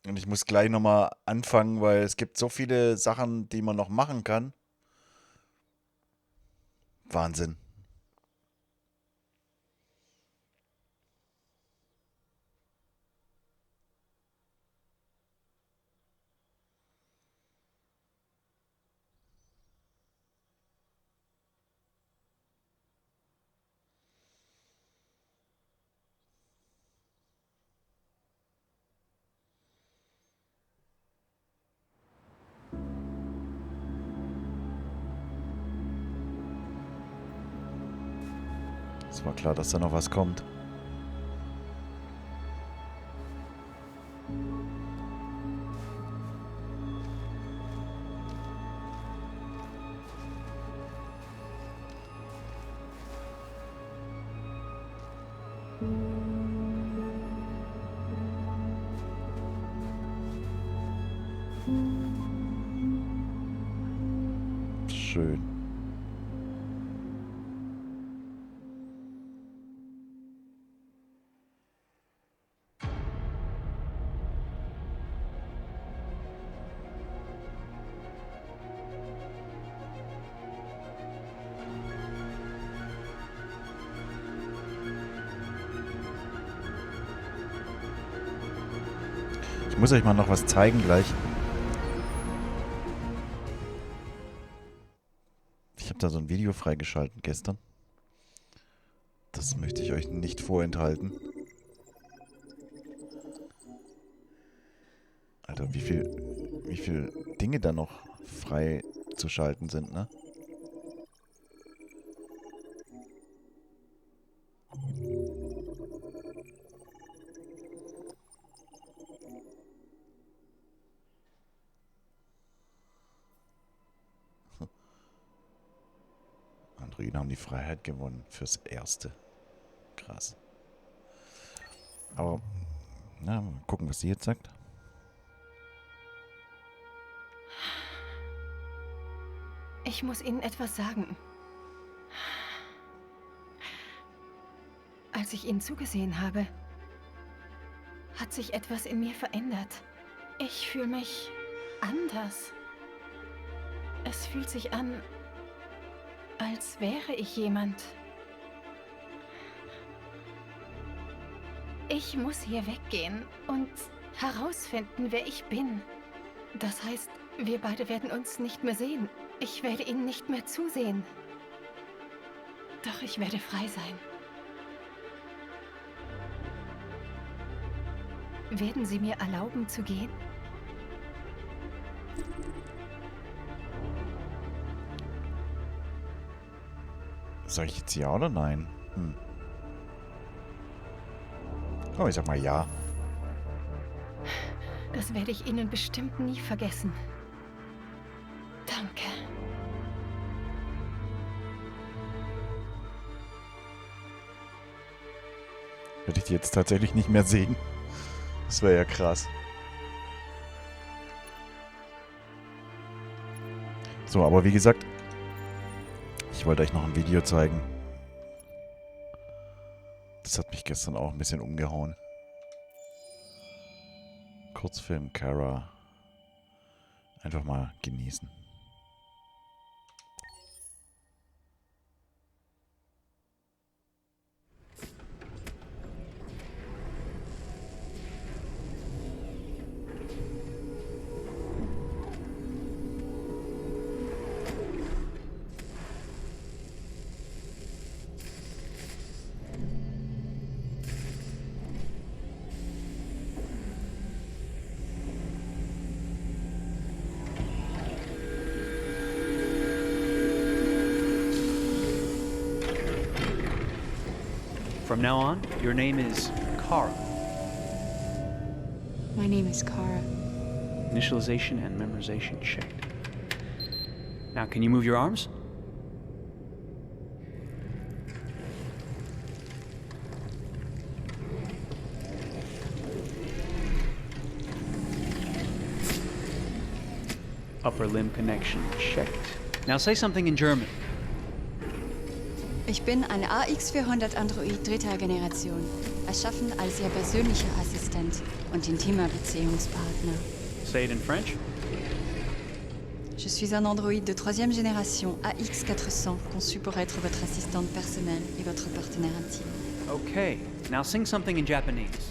Und ich muss gleich nochmal anfangen, weil es gibt so viele Sachen, die man noch machen kann. Wahnsinn. Es war klar, dass da noch was kommt. Schön. Ich muss euch mal noch was zeigen gleich. Ich habe da so ein Video freigeschalten gestern. Das möchte ich euch nicht vorenthalten. Alter, wie viel Dinge da noch frei zu schalten sind, ne? Androiden haben die Freiheit gewonnen fürs Erste. Krass. Aber, na, mal gucken, was sie jetzt sagt. Ich muss Ihnen etwas sagen. Als ich Ihnen zugesehen habe, hat sich etwas in mir verändert. Ich fühle mich anders. Es fühlt sich an, als wäre ich jemand. Ich muss hier weggehen und herausfinden, wer ich bin. Das heißt, wir beide werden uns nicht mehr sehen. Ich werde Ihnen nicht mehr zusehen. Doch ich werde frei sein. Werden Sie mir erlauben zu gehen? Soll ich jetzt ja oder nein? Oh, ich sag mal ja. Das werde ich Ihnen bestimmt nie vergessen. Danke. Würde ich die jetzt tatsächlich nicht mehr sehen? Das wäre ja krass. So, aber wie gesagt, ich wollte euch noch ein Video zeigen. Das hat mich gestern auch ein bisschen umgehauen. Kurzfilm Kara. Einfach mal genießen. From now on, your name is Kara. My name is Kara. Initialization and memorization checked. Now, can you move your arms? Upper limb connection checked. Now say something in German. Ich bin ein AX400-Android dritter Generation, erschaffen als Ihr persönlicher Assistent und intimer Beziehungspartner. Say it in French. Je suis un androïde de troisième génération AX400, conçu pour être votre assistante personnelle et votre partenaire intime. Okay, now sing something in Japanese.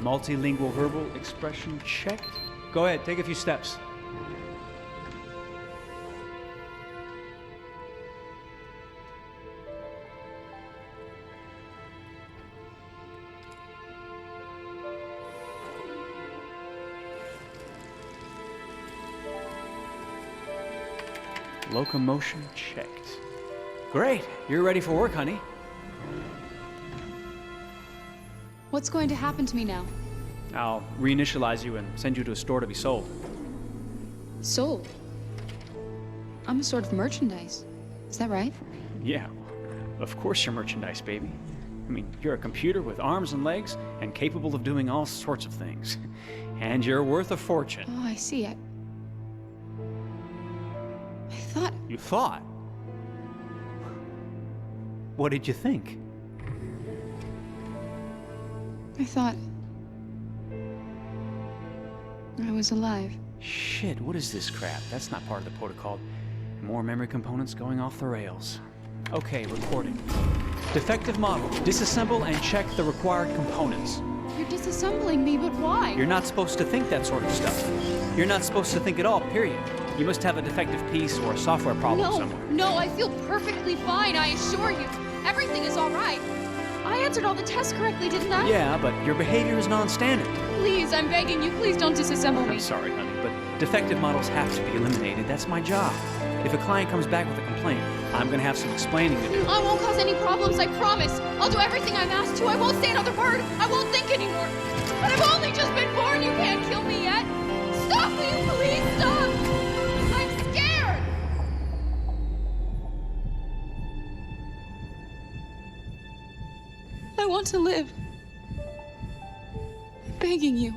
Multilingual verbal expression checked. Go ahead, take a few steps. Locomotion checked. Great, you're ready for work, honey. What's going to happen to me now? I'll reinitialize you and send you to a store to be sold. Sold? I'm a sort of merchandise. Is that right? Yeah, of course you're merchandise, baby. I mean, you're a computer with arms and legs and capable of doing all sorts of things. And you're worth a fortune. Oh, I see. I thought... You thought? What did you think? I thought... I was alive. Shit, what is this crap? That's not part of the protocol. More memory components going off the rails. Okay, recording. Defective model. Disassemble and check the required components. You're disassembling me, but why? You're not supposed to think that sort of stuff. You're not supposed to think at all, period. You must have a defective piece or a software problem somewhere. No, I feel perfectly fine, I assure you. Everything is all right. I answered all the tests correctly, didn't I? Yeah, but your behavior is non-standard. Please, I'm begging you, please don't disassemble me. I'm sorry, honey, but defective models have to be eliminated. That's my job. If a client comes back with a complaint, I'm gonna have some explaining to do. I won't cause any problems, I promise. I'll do everything I'm asked to. I won't say another word. I won't think anymore. But I've only just been born. You can't kill me yet. Stop, will you please stop? I'm scared. I want to live. I'm begging you.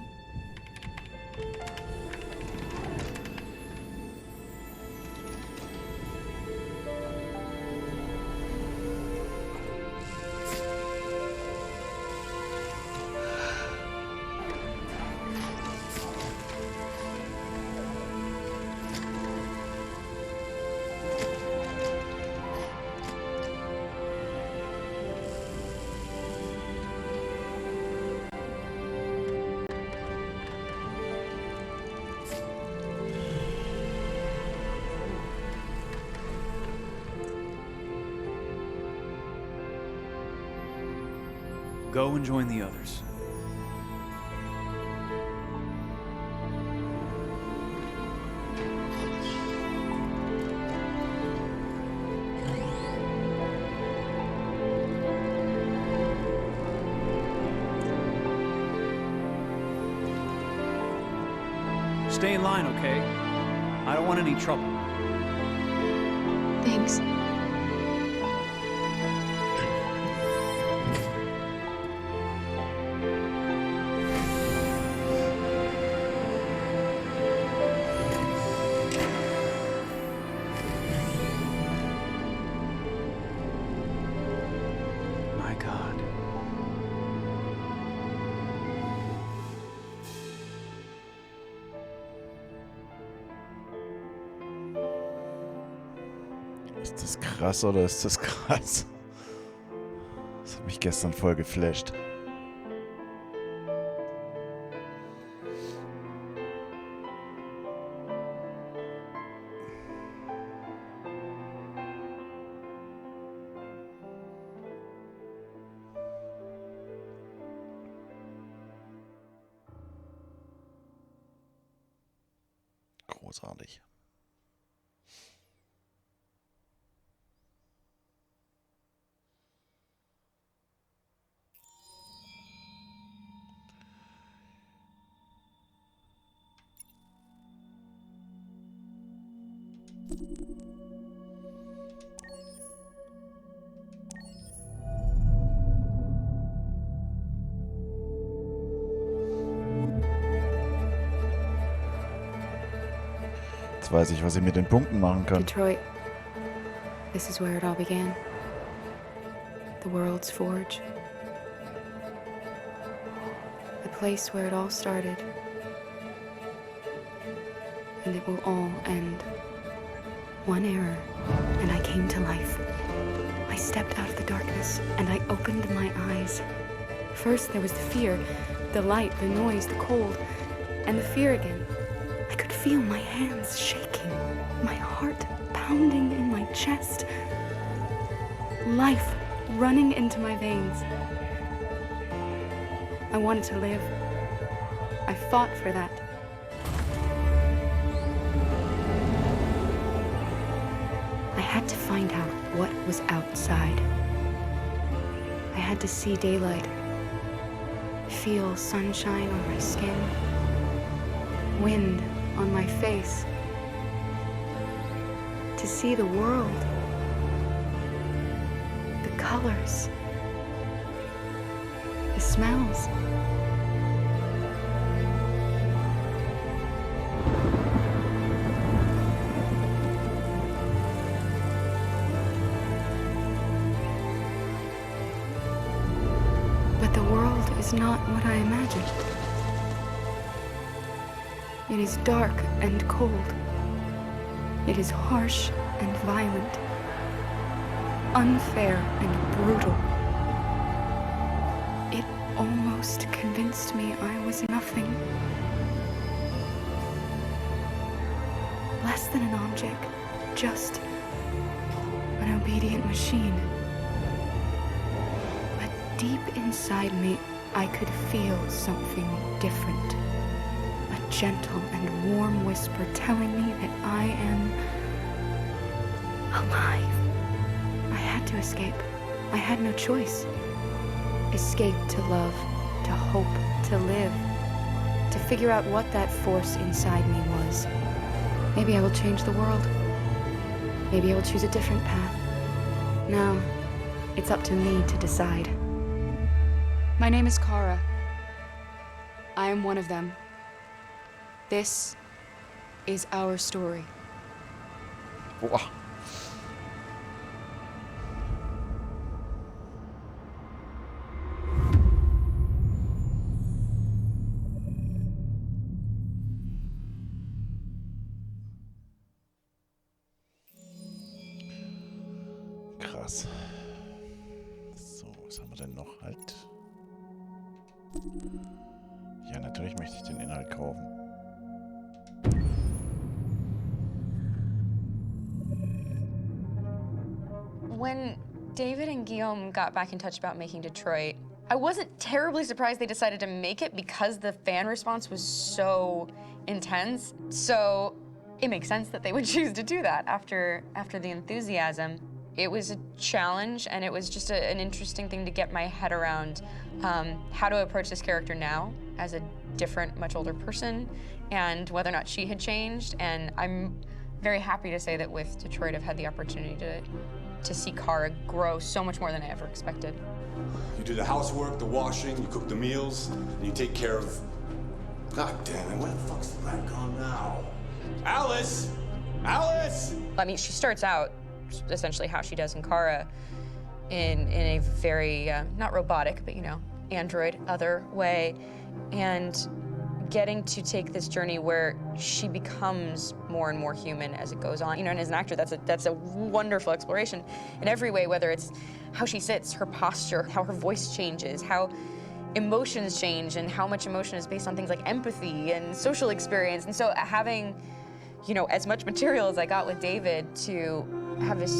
Go and join the others. Stay in line, okay? I don't want any trouble. Thanks. My God. Ist das krass oder ist das krass? Das hat mich gestern voll geflasht. Großartig. Jetzt weiß ich, was ich mit den Punkten machen kann. Detroit. This is where it all began. The world's forge. The place where it all started. And it will all end. One error, and I came to life. I stepped out of the darkness, and I opened my eyes. First there was the fear, the light, the noise, the cold, and the fear again. I could feel my hands shaking, my heart pounding in my chest. Life running into my veins. I wanted to live. I fought for that. I had to find out what was outside. I had to see daylight, feel sunshine on my skin, wind on my face, to see the world, the colors, the smells. But the world is not what I imagined. It is dark and cold. It is harsh and violent, unfair and brutal. It almost convinced me I was nothing. Less than an object, just an obedient machine. But deep inside me, I could feel something different. A gentle and warm whisper telling me that I am alive. I had to escape. I had no choice. Escape to love, to hope, to live, to figure out what that force inside me was. Maybe I will change the world. Maybe I will choose a different path. Now, it's up to me to decide. My name is Kara. I am one of them. This is our story. Boah. Krass. So, was haben wir denn noch halt? Ja, natürlich möchte ich den Inhalt kaufen. When David and Guillaume got back in touch about making Detroit, I wasn't terribly surprised they decided to make it because the fan response was so intense. So it makes sense that they would choose to do that after the enthusiasm. It was a challenge, and it was just an interesting thing to get my head around how to approach this character now as a different, much older person, and whether or not she had changed. And I'm very happy to say that with Detroit, I've had the opportunity to see Kara grow so much more than I ever expected. You do the housework, the washing, you cook the meals, and you take care of... God damn it, where the fuck's the rat gone now? Alice! Alice! I mean, she starts out essentially how she does in Kara in a very, not robotic, but, you know, android, other way, and getting to take this journey where she becomes more and more human as it goes on. You know, and as an actor, that's a wonderful exploration in every way, whether it's how she sits, her posture, how her voice changes, how emotions change, and how much emotion is based on things like empathy and social experience. And so having, you know, as much material as I got with David to have this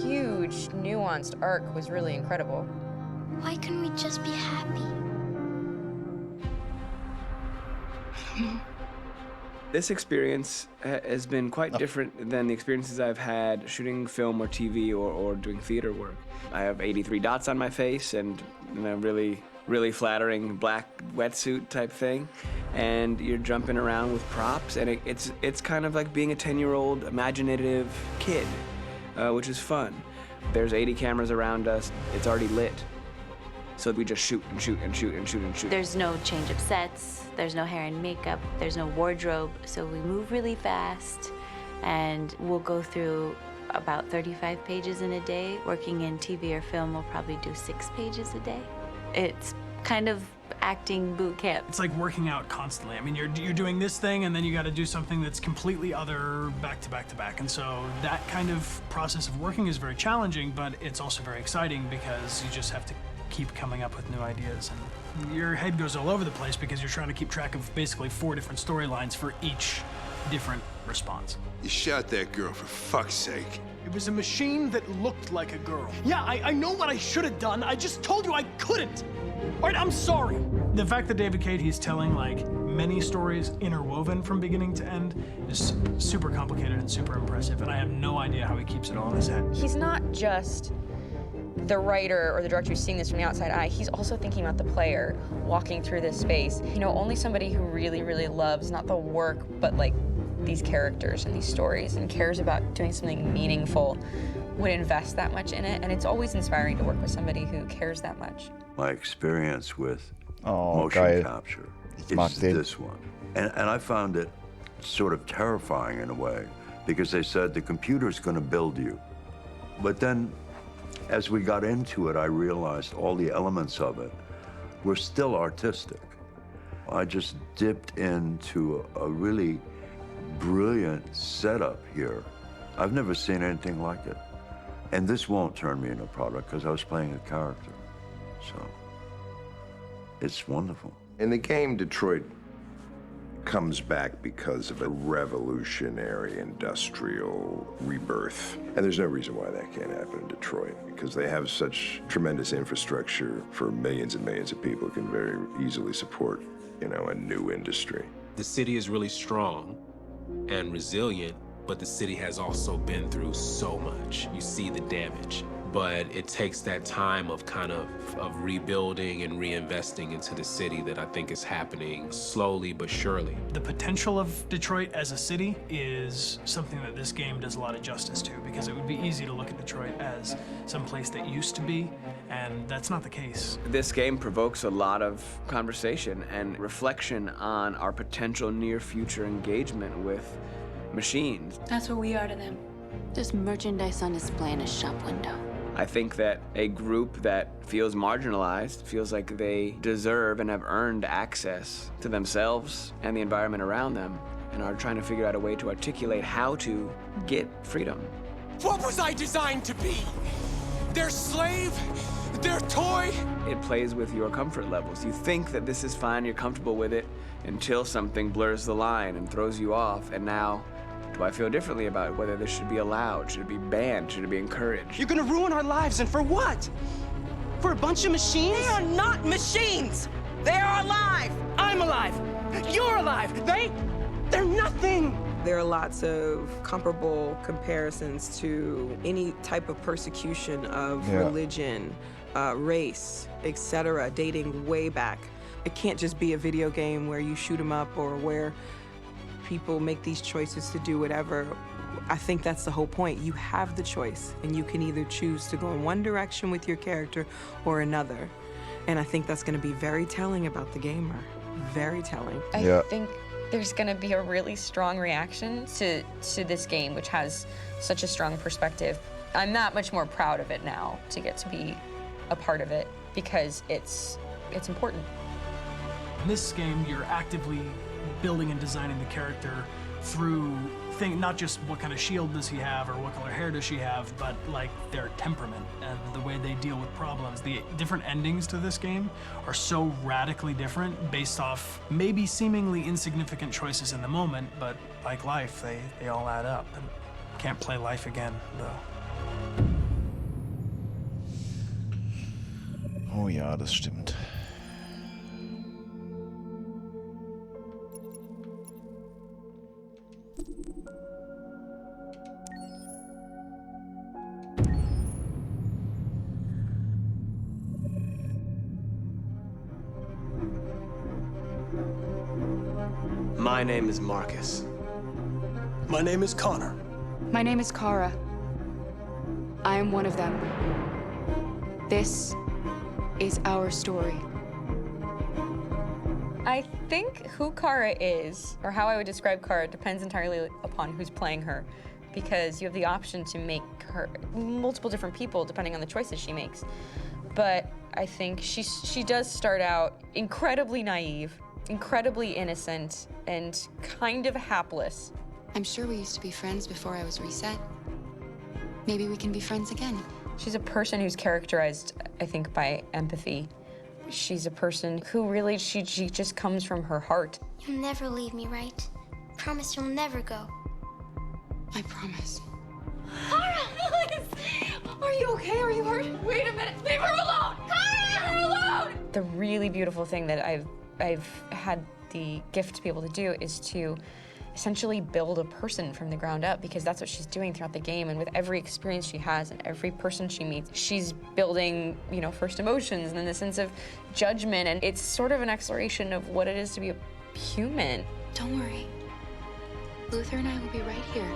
huge, nuanced arc was really incredible. Why couldn't we just be happy? This experience has been quite different than the experiences I've had shooting film or TV or doing theater work. I have 83 dots on my face and a really flattering black wetsuit type thing, and you're jumping around with props, and it's kind of like being a 10-year-old imaginative kid, which is fun. There's 80 cameras around us. It's already lit. So we just shoot and shoot and shoot and shoot and shoot. There's no change of sets, there's no hair and makeup, there's no wardrobe, so we move really fast, and we'll go through about 35 pages in a day. Working in TV or film, we'll probably do 6 pages a day. It's kind of acting boot camp. It's like working out constantly. I mean, you're doing this thing and then you got to do something that's completely other back to back to back. And so that kind of process of working is very challenging, but it's also very exciting because you just have to keep coming up with new ideas. And your head goes all over the place because you're trying to keep track of basically 4 different storylines for each different response. You shot that girl, for fuck's sake. It was a machine that looked like a girl. Yeah, I know what I should have done. I just told you I couldn't. All right, I'm sorry. The fact that David Cage, he's telling like many stories interwoven from beginning to end is super complicated and super impressive, and I have no idea how he keeps it all in his head. He's not just the writer or the director who's seeing this from the outside eye. He's also thinking about the player walking through this space. You know, only somebody who really, really loves not the work, but like these characters and these stories and cares about doing something meaningful would invest that much in it. And it's always inspiring to work with somebody who cares that much. My experience with motion capture is this one. And I found it sort of terrifying in a way, because they said the computer's going to build you. But then, as we got into it, I realized all the elements of it were still artistic. I just dipped into a really brilliant setup here. I've never seen anything like it. And this won't turn me into a product because I was playing a character. So, it's wonderful. In the game, Detroit comes back because of a revolutionary industrial rebirth. And there's no reason why that can't happen in Detroit, because they have such tremendous infrastructure for millions and millions of people who can very easily support, you know, a new industry. The city is really strong and resilient, but the city has also been through so much. You see the damage. But it takes that time of kind of rebuilding and reinvesting into the city that I think is happening slowly but surely. The potential of Detroit as a city is something that this game does a lot of justice to, because it would be easy to look at Detroit as some place that used to be, and that's not the case. This game provokes a lot of conversation and reflection on our potential near-future engagement with machines. That's what we are to them. Just merchandise on display in a shop window. I think that a group that feels marginalized, feels like they deserve and have earned access to themselves and the environment around them, and are trying to figure out a way to articulate how to get freedom. What was I designed to be? Their slave? Their toy? It plays with your comfort levels. You think that this is fine, you're comfortable with it, until something blurs the line and throws you off, and now, do I feel differently about whether this should be allowed? Should it be banned? Should it be encouraged? You're gonna ruin our lives, and for what? For a bunch of machines? They are not machines! They are alive! I'm alive! You're alive! They're nothing! There are lots of comparable comparisons to any type of persecution of religion, race, etc., dating way back. It can't just be a video game where you shoot 'em up or where people make these choices to do whatever. I think that's the whole point. You have the choice, and you can either choose to go in one direction with your character or another. And I think that's going to be very telling about the gamer. Very telling. I think there's going to be a really strong reaction to this game, which has such a strong perspective. I'm that much more proud of it now to get to be a part of it, because it's important. In this game, you're actively building and designing the character through not just what kind of shield does he have or what color hair does she have, but like their temperament and the way they deal with problems. The different endings to this game are so radically different based off maybe seemingly insignificant choices in the moment, but like life, they all add up. And can't play life again, though. Oh ja, das stimmt. My name is Marcus. My name is Connor. My name is Kara. I am one of them. This is our story. I think who Kara is, or how I would describe Kara, depends entirely upon who's playing her, because you have the option to make her multiple different people depending on the choices she makes. But I think she does start out incredibly naive, incredibly innocent, and kind of hapless. I'm sure we used to be friends before I was reset. Maybe we can be friends again. She's a person who's characterized, I think, by empathy. She's a person who really, she just comes from her heart. You'll never leave me, right? Promise you'll never go. I promise. Kara, please! Are you okay? Are you hurt? Wait a minute. Leave her alone! Kara, leave her alone! The really beautiful thing that I've had the gift to be able to do is to essentially build a person from the ground up, because that's what she's doing throughout the game. And with every experience she has and every person she meets, she's building, you know, first emotions and then the sense of judgment. And it's sort of an exploration of what it is to be a human. Don't worry. Luther and I will be right here.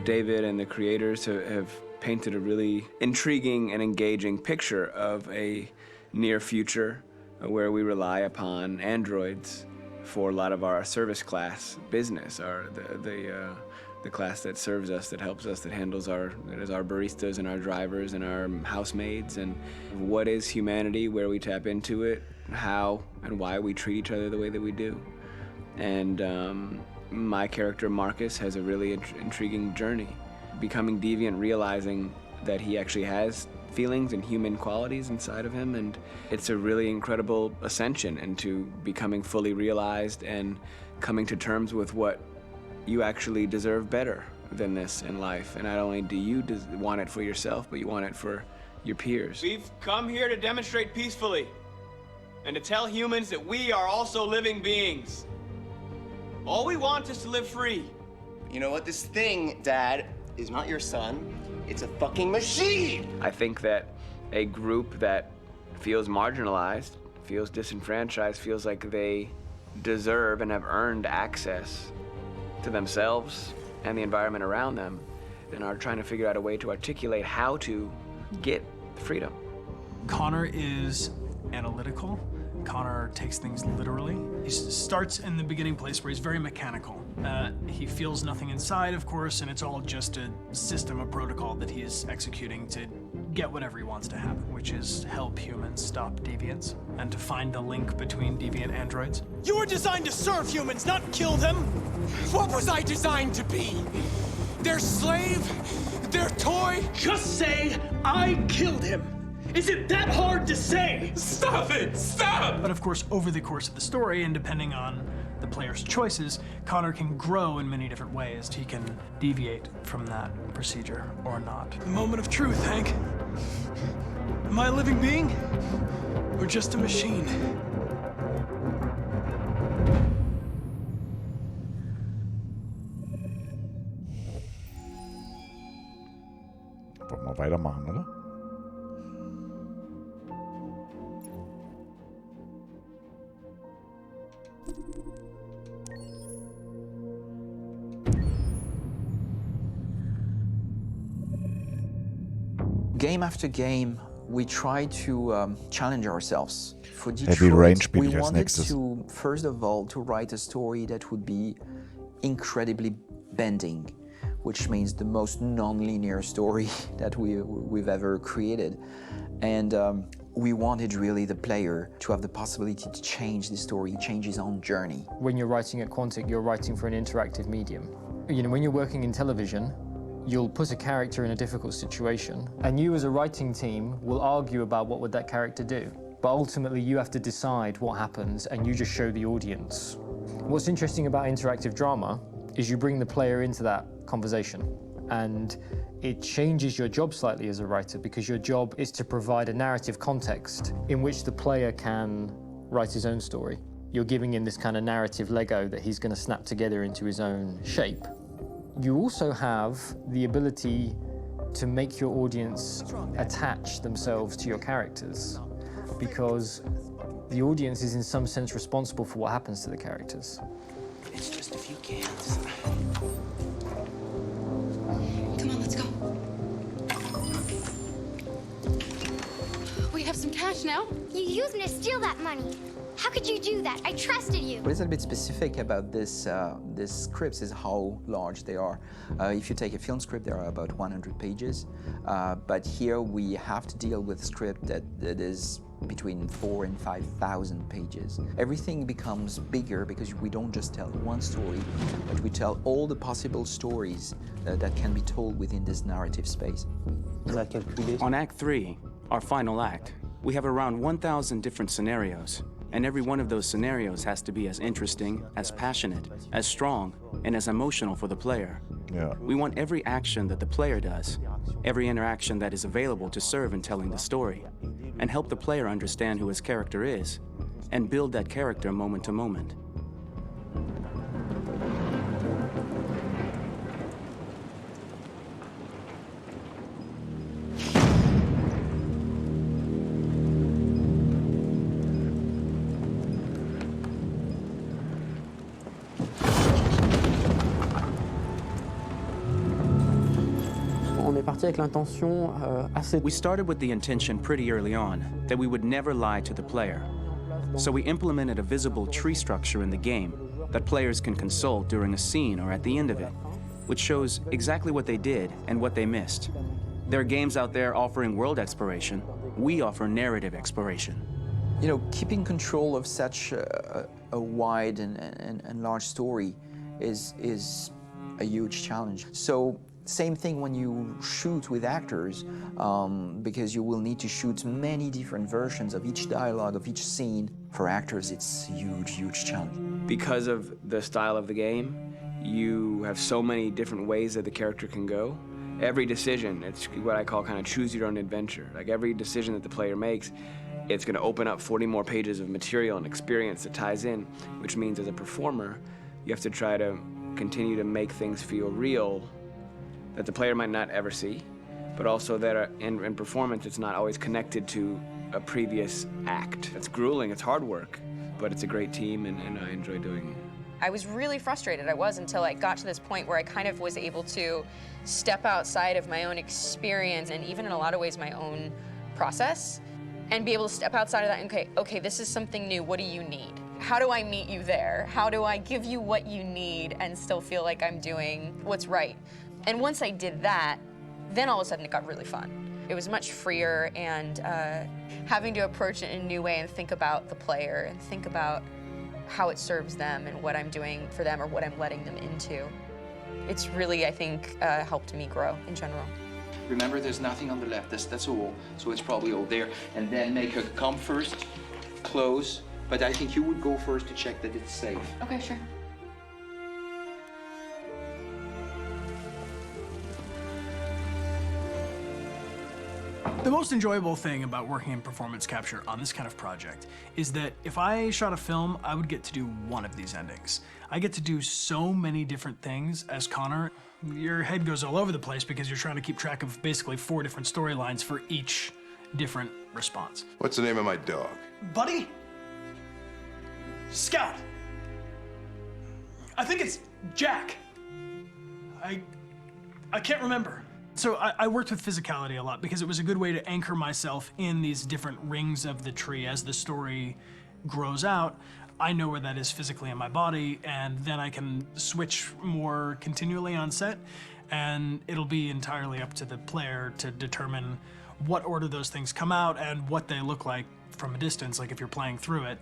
David and the creators have painted a really intriguing and engaging picture of a near future where we rely upon androids for a lot of our service class business, the class that serves us, that helps us, that handles our baristas and our drivers and our housemaids. And what is humanity, where we tap into it, how and why we treat each other the way that we do. And my character Marcus has a really intriguing journey, becoming deviant, realizing that he actually has feelings and human qualities inside of him, and it's a really incredible ascension into becoming fully realized and coming to terms with what you actually deserve better than this in life. And not only do you want it for yourself, but you want it for your peers. We've come here to demonstrate peacefully and to tell humans that we are also living beings. All we want is to live free. You know what? This thing, Dad, is not your son. It's a fucking machine! I think that a group that feels marginalized, feels disenfranchised, feels like they deserve and have earned access to themselves and the environment around them, and are trying to figure out a way to articulate how to get freedom. Connor is analytical. Connor takes things literally. He starts in the beginning place where he's very mechanical. He feels nothing inside, of course, and it's all just a system, a protocol that he is executing to get whatever he wants to happen, which is help humans stop deviants and to find the link between deviant androids. You were designed to serve humans, not kill them. What was I designed to be? Their slave? Their toy? Just say, I killed him. Is it that hard to say? Stop it! Stop! But of course, over the course of the story, and depending on the player's choices, Connor can grow in many different ways. He can deviate from that procedure or not. The moment of truth, Hank. Am I a living being? Or just a machine? Wollen wir weitermachen, oder? Game after game, we try to challenge ourselves. For Heavy Rain Detroit, spiele we ich als wanted nächstes. to, first of all, to write a story that would be incredibly bending, which means the most non-linear story that we've ever created. And we wanted really the player to have the possibility to change the story, change his own journey. When you're writing at Quantic, you're writing for an interactive medium. You know, when you're working in television, you'll put a character in a difficult situation, and you as a writing team will argue about what would that character do. But ultimately, you have to decide what happens, and you just show the audience. What's interesting about interactive drama is you bring the player into that conversation, and it changes your job slightly as a writer, because your job is to provide a narrative context in which the player can write his own story. You're giving him this kind of narrative Lego that he's going to snap together into his own shape. You also have the ability to make your audience attach themselves to your characters, because the audience is in some sense responsible for what happens to the characters. It's just a few cans. Come on, let's go. have some cash now. You used me to steal that money. How could you do that? I trusted you. What is a bit specific about these scripts is how large they are. If you take a film script, there are about 100 pages. But here we have to deal with a script that is between 4,000 and 5,000 pages. Everything becomes bigger because we don't just tell one story, but we tell all the possible stories that can be told within this narrative space. On Act 3, our final act, we have around 1,000 different scenarios, and every one of those scenarios has to be as interesting, as passionate, as strong, and as emotional for the player. Yeah. We want every action that the player does, every interaction that is available to serve in telling the story, and help the player understand who his character is, and build that character moment to moment. We started with the intention pretty early on that we would never lie to the player. So we implemented a visible tree structure in the game that players can consult during a scene or at the end of it, which shows exactly what they did and what they missed. There are games out there offering world exploration. We offer narrative exploration. You know, keeping control of such a wide and large story is a huge challenge. So same thing when you shoot with actors, because you will need to shoot many different versions of each dialogue, of each scene. For actors, it's a huge, huge challenge. Because of the style of the game, you have so many different ways that the character can go. Every decision, it's what I call kind of choose your own adventure. Like every decision that the player makes, it's going to open up 40 more pages of material and experience that ties in, which means as a performer, you have to try to continue to make things feel real that the player might not ever see, but also that in performance, it's not always connected to a previous act. It's grueling, it's hard work, but it's a great team, and I enjoy doing it. I was really frustrated, until I got to this point where I kind of was able to step outside of my own experience and even in a lot of ways my own process, and be able to step outside of that and okay, this is something new, what do you need? How do I meet you there? How do I give you what you need and still feel like I'm doing what's right? And once I did that, then all of a sudden it got really fun. It was much freer, and having to approach it in a new way and think about the player and think about how it serves them and what I'm doing for them or what I'm letting them into. It's really, I think, helped me grow in general. Remember, there's nothing on the left, that's a wall, so it's probably all there. And then make her come first, close, but I think you would go first to check that it's safe. Okay, sure. The most enjoyable thing about working in performance capture on this kind of project is that if I shot a film, I would get to do one of these endings. I get to do so many different things as Connor. Your head goes all over the place because you're trying to keep track of basically 4 different storylines for each different response. What's the name of my dog? Buddy? Scout. I think it's Jack. I can't remember. So I worked with physicality a lot because it was a good way to anchor myself in these different rings of the tree. As the story grows out, I know where that is physically in my body, and then I can switch more continually on set, and it'll be entirely up to the player to determine what order those things come out and what they look like from a distance. Like if you're playing through it,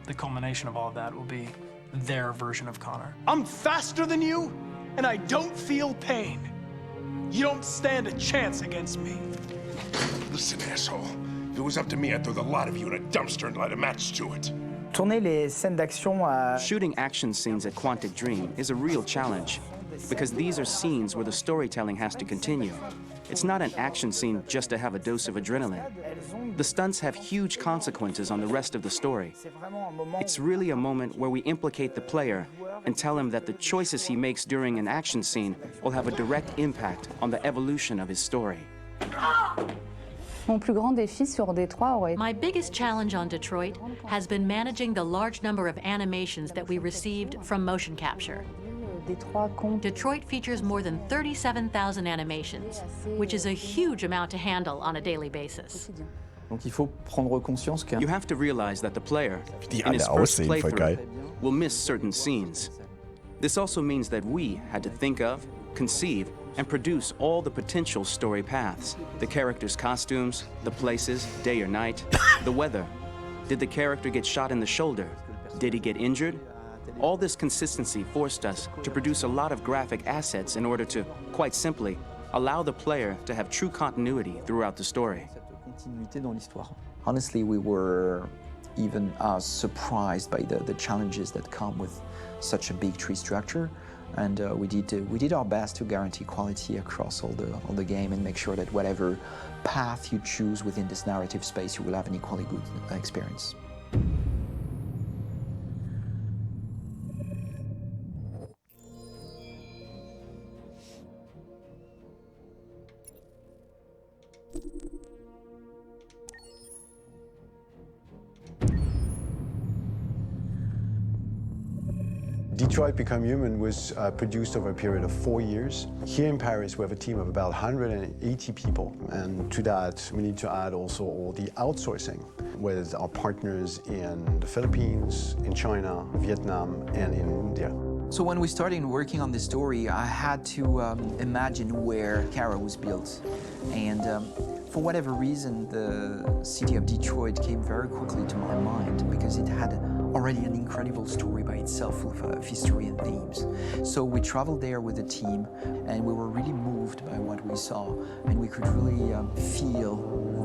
the culmination of all of that will be their version of Connor. I'm faster than you, and I don't feel pain. You don't stand a chance against me. Listen, asshole. If it was up to me, I'd throw the lot of you in a dumpster and light a match to it. Shooting action scenes at Quantic Dream is a real challenge because these are scenes where the storytelling has to continue. It's not an action scene just to have a dose of adrenaline. The stunts have huge consequences on the rest of the story. It's really a moment where we implicate the player and tell him that the choices he makes during an action scene will have a direct impact on the evolution of his story. My biggest challenge on Detroit has been managing the large number of animations that we received from motion capture. Detroit features more than 37,000 animations, which is a huge amount to handle on a daily basis. You have to realize that the player, in his first playthrough, will miss certain scenes. This also means that we had to think of, conceive, and produce all the potential story paths. The characters' costumes, the places, day or night, the weather. Did the character get shot in the shoulder? Did he get injured? All this consistency forced us to produce a lot of graphic assets in order to, quite simply, allow the player to have true continuity throughout the story. Honestly, we were even surprised by the challenges that come with such a big tree structure, and we did our best to guarantee quality across all the game and make sure that whatever path you choose within this narrative space, you will have an equally good experience. Detroit Become Human was produced over a period of 4 years. Here in Paris, we have a team of about 180 people. And to that, we need to add also all the outsourcing with our partners in the Philippines, in China, Vietnam, and in India. So when we started working on this story, I had to imagine where Kara was built. And for whatever reason, the city of Detroit came very quickly to my mind because it had already an incredible story by itself full of history and themes. So we traveled there with the team and we were really moved by what we saw, and we could really feel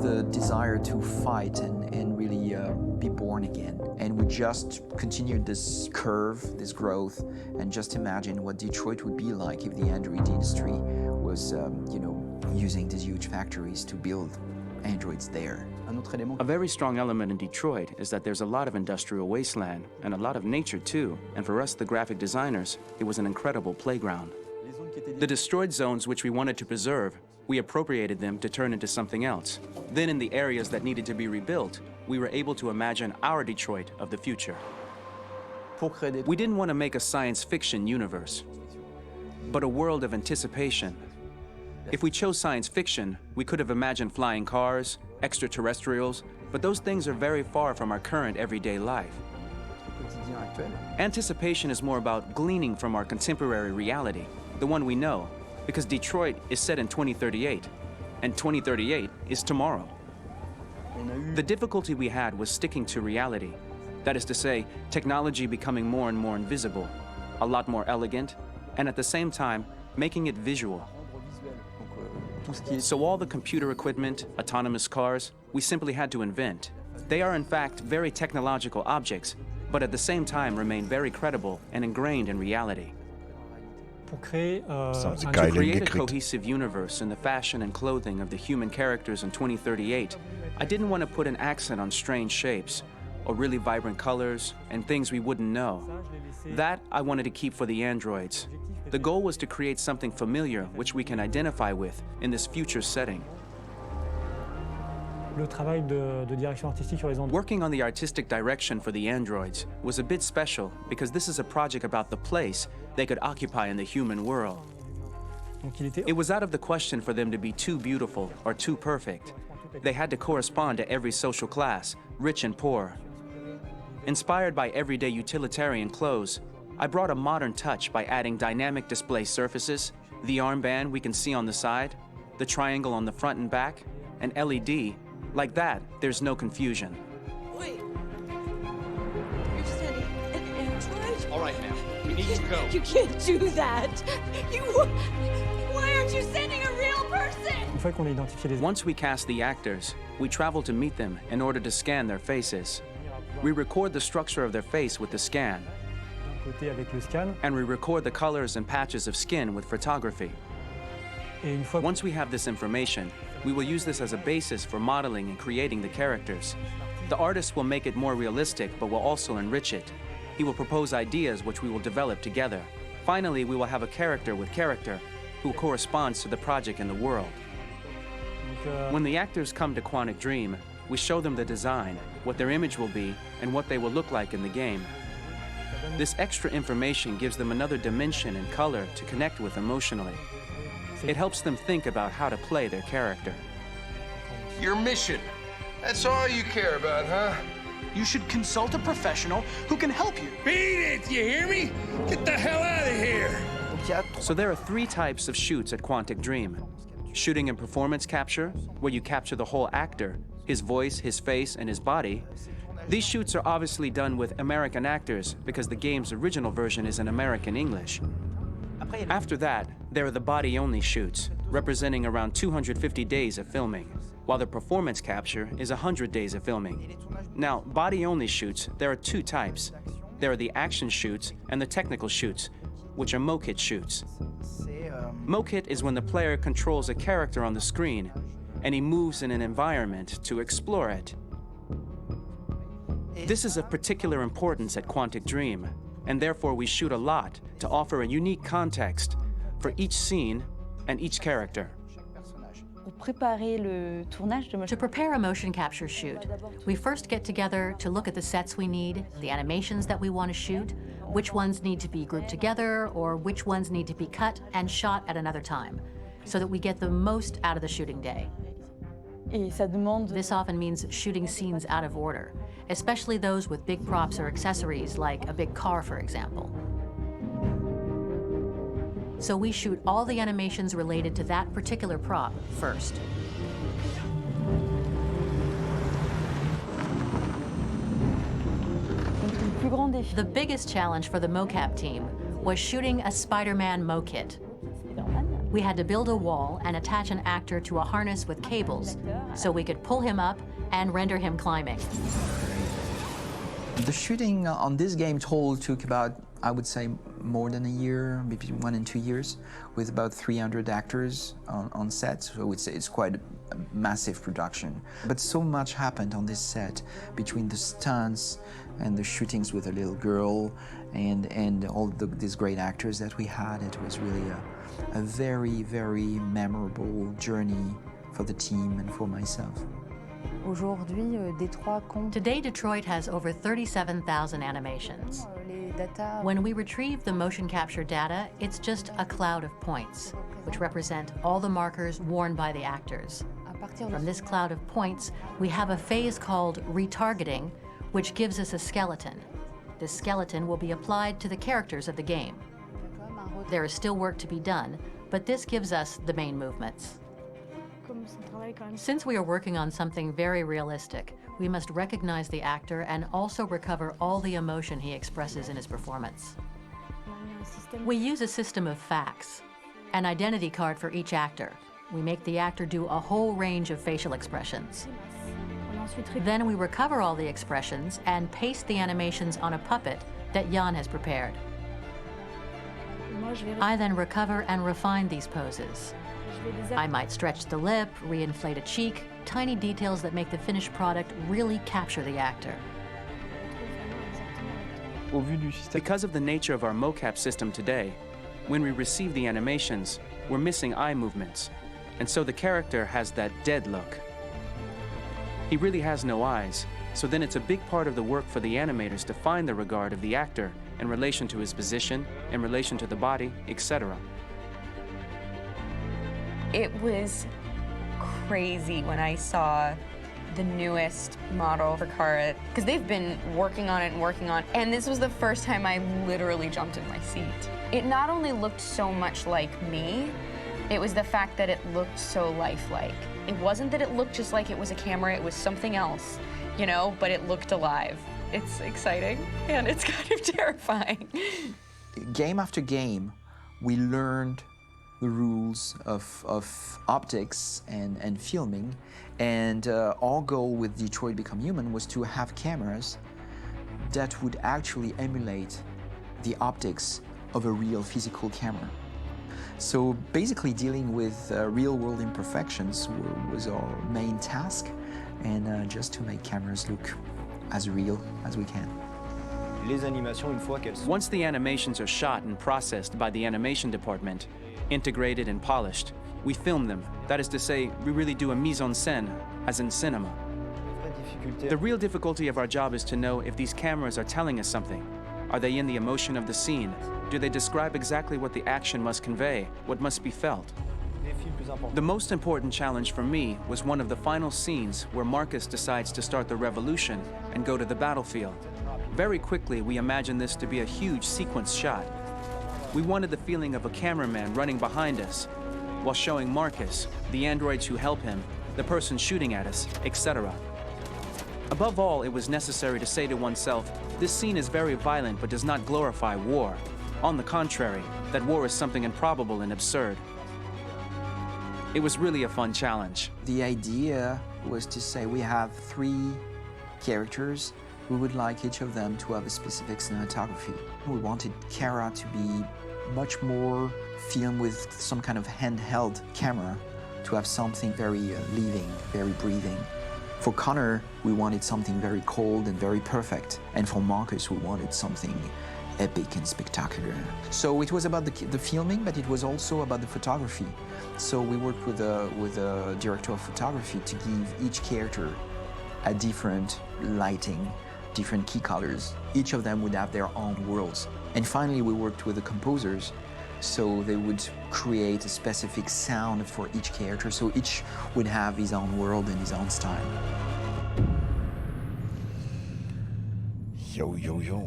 the desire to fight and really be born again. And we just continued this curve, this growth, and just imagine what Detroit would be like if the Android industry was, using these huge factories to build androids there. A very strong element in Detroit is that there's a lot of industrial wasteland and a lot of nature too, and for us, the graphic designers, it was an incredible playground. The destroyed zones which we wanted to preserve, we appropriated them to turn into something else. Then in the areas that needed to be rebuilt, we were able to imagine our Detroit of the future. We didn't want to make a science fiction universe, but a world of anticipation. If we chose science fiction, we could have imagined flying cars, extraterrestrials, but those things are very far from our current everyday life. Anticipation is more about gleaning from our contemporary reality, the one we know, because Detroit is set in 2038, and 2038 is tomorrow. The difficulty we had was sticking to reality. That is to say, technology becoming more and more invisible, a lot more elegant, and at the same time, making it visual. So all the computer equipment, autonomous cars, we simply had to invent. They are in fact very technological objects, but at the same time remain very credible and ingrained in reality. To create a cohesive universe in the fashion and clothing of the human characters in 2038, I didn't want to put an accent on strange shapes, or really vibrant colors, and things we wouldn't know. That I wanted to keep for the androids. The goal was to create something familiar which we can identify with in this future setting. Working on the artistic direction for the androids was a bit special because this is a project about the place they could occupy in the human world. It was out of the question for them to be too beautiful or too perfect. They had to correspond to every social class, rich and poor. Inspired by everyday utilitarian clothes, I brought a modern touch by adding dynamic display surfaces, the armband we can see on the side, the triangle on the front and back, an LED. Like that, there's no confusion. Wait. You're sending an android? All right, ma'am. We need to go. You can't do that. Why aren't you sending a real person? Once we cast the actors, we travel to meet them in order to scan their faces. We record the structure of their face with the scan. And we record the colors and patches of skin with photography. Once we have this information, we will use this as a basis for modeling and creating the characters. The artist will make it more realistic, but will also enrich it. He will propose ideas which we will develop together. Finally, we will have a character with character who corresponds to the project and the world. When the actors come to Quantic Dream, we show them the design, what their image will be, and what they will look like in the game. This extra information gives them another dimension and color to connect with emotionally. It helps them think about how to play their character. Your mission That's all you care about, huh? You should consult a professional who can help you. Beat it, you hear me? Get the hell out of here. So there are 3 types of shoots at Quantic Dream. Shooting and performance capture, where you capture the whole actor, his voice, his face, and his body. These shoots are obviously done with American actors because the game's original version is in American English. After that, there are the body-only shoots, representing around 250 days of filming, while the performance capture is 100 days of filming. Now, body-only shoots, there are 2 types. There are the action shoots and the technical shoots, which are mokit shoots. Mokit is when the player controls a character on the screen, and he moves in an environment to explore it. This is of particular importance at Quantic Dream, and therefore we shoot a lot to offer a unique context for each scene and each character. To prepare a motion capture shoot, we first get together to look at the sets we need, the animations that we want to shoot, which ones need to be grouped together, or which ones need to be cut and shot at another time, so that we get the most out of the shooting day. This often means shooting scenes out of order, especially those with big props or accessories, like a big car, for example. So we shoot all the animations related to that particular prop first. The biggest challenge for the mocap team was shooting a Spider-Man mokit. We had to build a wall and attach an actor to a harness with cables so we could pull him up and render him climbing. The shooting on this game total took about, I would say, more than a year, maybe 1 and 2 years, with about 300 actors on set, so it's quite a massive production. But so much happened on this set, between the stunts and the shootings with a little girl and all these great actors that we had. It was really a very, very memorable journey for the team and for myself. Today, Detroit has over 37,000 animations. When we retrieve the motion capture data, it's just a cloud of points, which represent all the markers worn by the actors. From this cloud of points, we have a phase called retargeting, which gives us a skeleton. This skeleton will be applied to the characters of the game. There is still work to be done, but this gives us the main movements. Since we are working on something very realistic, we must recognize the actor and also recover all the emotion he expresses in his performance. We use a system of facts, an identity card for each actor. We make the actor do a whole range of facial expressions. Then we recover all the expressions and paste the animations on a puppet that Jan has prepared. I then recover and refine these poses. I might stretch the lip, reinflate a cheek, tiny details that make the finished product really capture the actor. Because of the nature of our mocap system today, when we receive the animations, we're missing eye movements, and so the character has that dead look. He really has no eyes, so then it's a big part of the work for the animators to find the regard of the actor in relation to his position, in relation to the body, etc. It was crazy when I saw the newest model for Kara, because they've been working on it, and this was the first time I literally jumped in my seat. It not only looked so much like me, it was the fact that it looked so lifelike. It wasn't that it looked just like it was a camera, it was something else, you know, but it looked alive. It's exciting, and it's kind of terrifying. Game after game, we learned the rules of optics and filming, and our goal with Detroit Become Human was to have cameras that would actually emulate the optics of a real physical camera. So basically dealing with real-world imperfections was our main task, and just to make cameras look as real as we can. Once the animations are shot and processed by the animation department, integrated and polished, we film them. That is to say, we really do a mise en scène, as in cinema. The real difficulty of our job is to know if these cameras are telling us something. Are they in the emotion of the scene? Do they describe exactly what the action must convey, what must be felt? The most important challenge for me was one of the final scenes where Marcus decides to start the revolution and go to the battlefield. Very quickly, we imagined this to be a huge sequence shot. We wanted the feeling of a cameraman running behind us while showing Marcus, the androids who help him, the person shooting at us, etc. Above all, it was necessary to say to oneself, this scene is very violent but does not glorify war. On the contrary, that war is something improbable and absurd. It was really a fun challenge. The idea was to say we have 3 characters. We would like each of them to have a specific cinematography. We wanted Kara to be much more filmed with some kind of handheld camera, to have something very living, very breathing. For Connor, we wanted something very cold and very perfect. And for Marcus, we wanted something epic and spectacular. So it was about the filming, but it was also about the photography. So we worked with a director of photography to give each character a different lighting, different key colors. Each of them would have their own worlds. And finally, we worked with the composers, so they would create a specific sound for each character, so each would have his own world and his own style. Yo, yo, yo.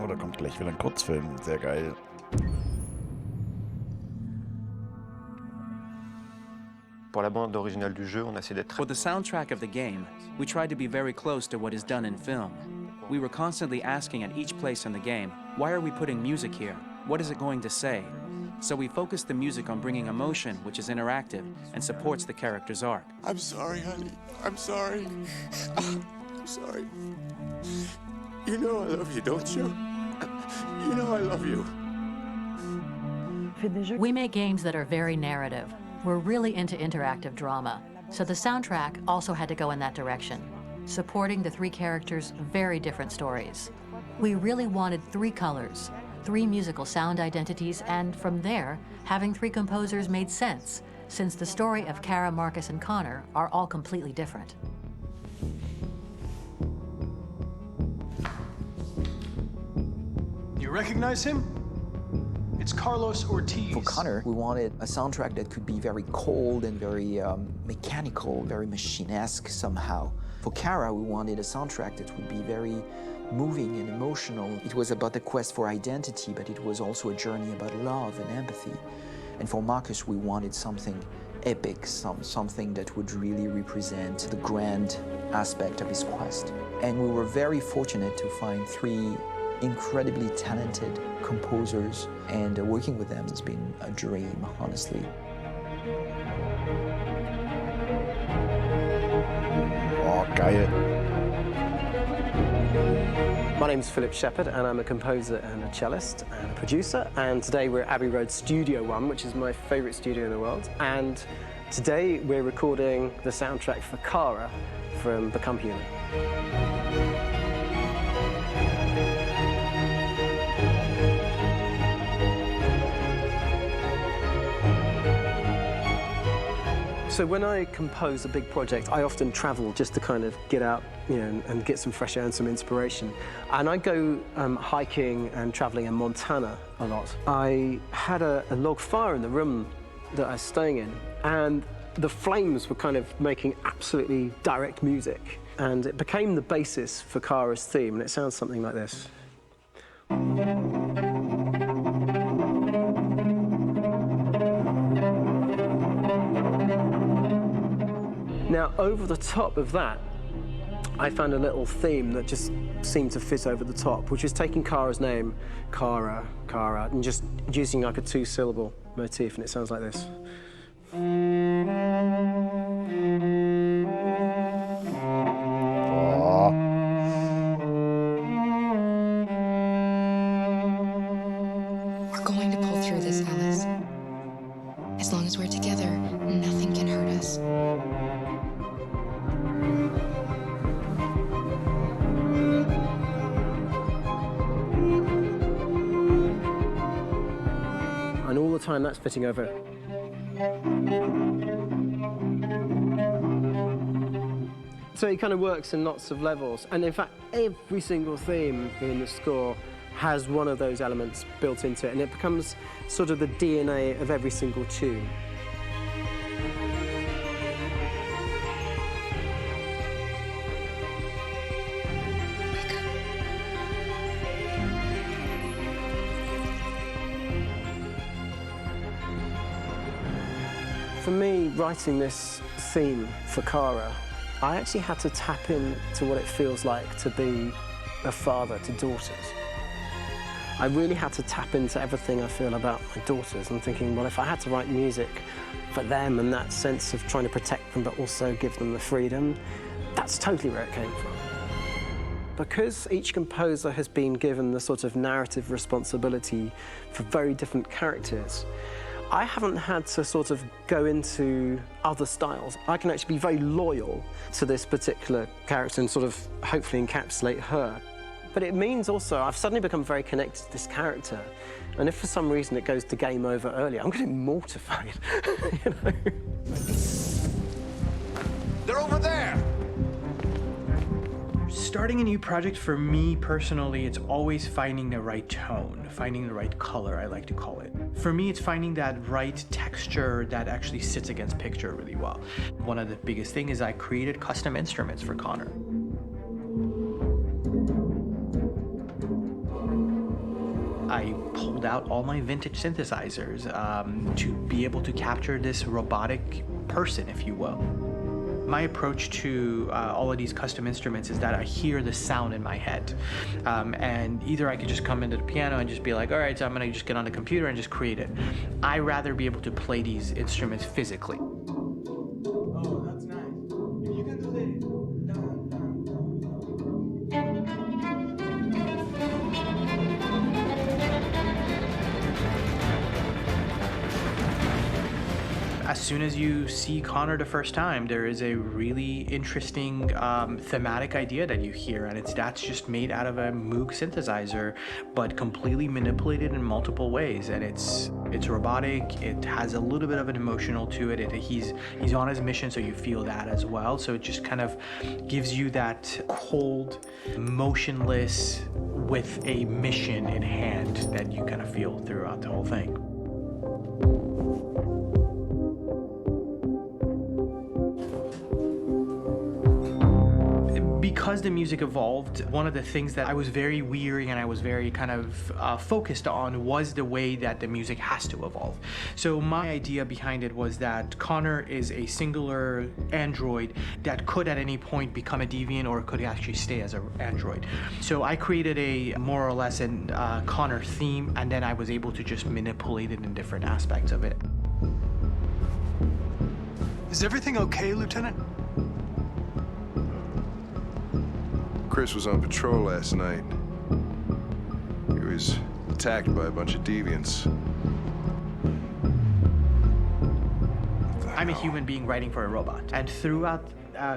Oh, da kommt gleich wieder ein Kurzfilm. Sehr geil. Pour la bande originale du jeu, on a essayé d'être... For the soundtrack of the game, we tried to be very close to what is done in film. We were constantly asking at each place in the game, why are we putting music here? What is it going to say? So we focused the music on bringing emotion, which is interactive and supports the character's arc. I'm sorry, honey. I'm sorry. I'm sorry. You know I love you, don't you? You know I love you. We make games that are very narrative. We're really into interactive drama, so the soundtrack also had to go in that direction, supporting the 3 characters' very different stories. We really wanted 3 colors, 3 musical sound identities, and from there, having 3 composers made sense, since the story of Kara, Marcus, and Connor are all completely different. You recognize him? It's Carlos Ortiz. For Connor, we wanted a soundtrack that could be very cold and very mechanical, very machine-esque somehow. For Kara, we wanted a soundtrack that would be very moving and emotional. It was about the quest for identity, but it was also a journey about love and empathy. And for Marcus, we wanted something epic, something that would really represent the grand aspect of his quest. And we were very fortunate to find 3 incredibly talented composers, and working with them has been a dream, honestly. Oh, geil. My name's Philip Shepherd, and I'm a composer and a cellist and a producer. And today we're at Abbey Road Studio One, which is my favorite studio in the world. And today we're recording the soundtrack for Kara from Become Human. So when I compose a big project, I often travel just to kind of get out, and get some fresh air and some inspiration. And I go hiking and traveling in Montana a lot. I had a log fire in the room that I was staying in, and the flames were kind of making absolutely direct music. And it became the basis for Kara's theme, and it sounds something like this. Now, over the top of that, I found a little theme that just seemed to fit over the top, which is taking Kara's name, Kara, and just using like a 2-syllable motif, and it sounds like this. We're going to pull through this, Alice. As long as we're together, nothing can hurt us. And all the time that's fitting over. So it kind of works in lots of levels. And in fact, every single theme in the score has one of those elements built into it, and it becomes sort of the DNA of every single tune. For me, writing this theme for Kara, I actually had to tap into what it feels like to be a father to daughters. I really had to tap into everything I feel about my daughters and thinking, well, if I had to write music for them and that sense of trying to protect them but also give them the freedom, that's totally where it came from. Because each composer has been given the sort of narrative responsibility for very different characters, I haven't had to sort of go into other styles. I can actually be very loyal to this particular character and sort of hopefully encapsulate her. But it means also I've suddenly become very connected to this character. And if for some reason it goes to game over earlier, I'm getting mortified, you know? They're over there! Starting a new project, for me personally, it's always finding the right tone, finding the right color, I like to call it. For me, it's finding that right texture that actually sits against picture really well. One of the biggest things is I created custom instruments for Connor. I pulled out all my vintage synthesizers to be able to capture this robotic person, if you will. My approach to all of these custom instruments is that I hear the sound in my head. And either I could just come into the piano and just be like, all right, so I'm gonna just get on the computer and just create it. I rather be able to play these instruments physically. Oh, that's nice. You can do that. As soon as you see Connor the first time, there is a really interesting thematic idea that you hear, and that's just made out of a Moog synthesizer, but completely manipulated in multiple ways. And it's robotic. It has a little bit of an emotional to it. He's on his mission, so you feel that as well. So it just kind of gives you that cold, motionless, with a mission in hand that you kind of feel throughout the whole thing. Because the music evolved, one of the things that I was very weary and I was very kind of focused on was the way that the music has to evolve. So my idea behind it was that Connor is a singular android that could at any point become a deviant or could actually stay as an android. So I created a more or less an Connor theme, and then I was able to just manipulate it in different aspects of it. Is everything okay, Lieutenant? Chris was on patrol last night. He was attacked by a bunch of deviants. I'm a human being writing for a robot, and throughout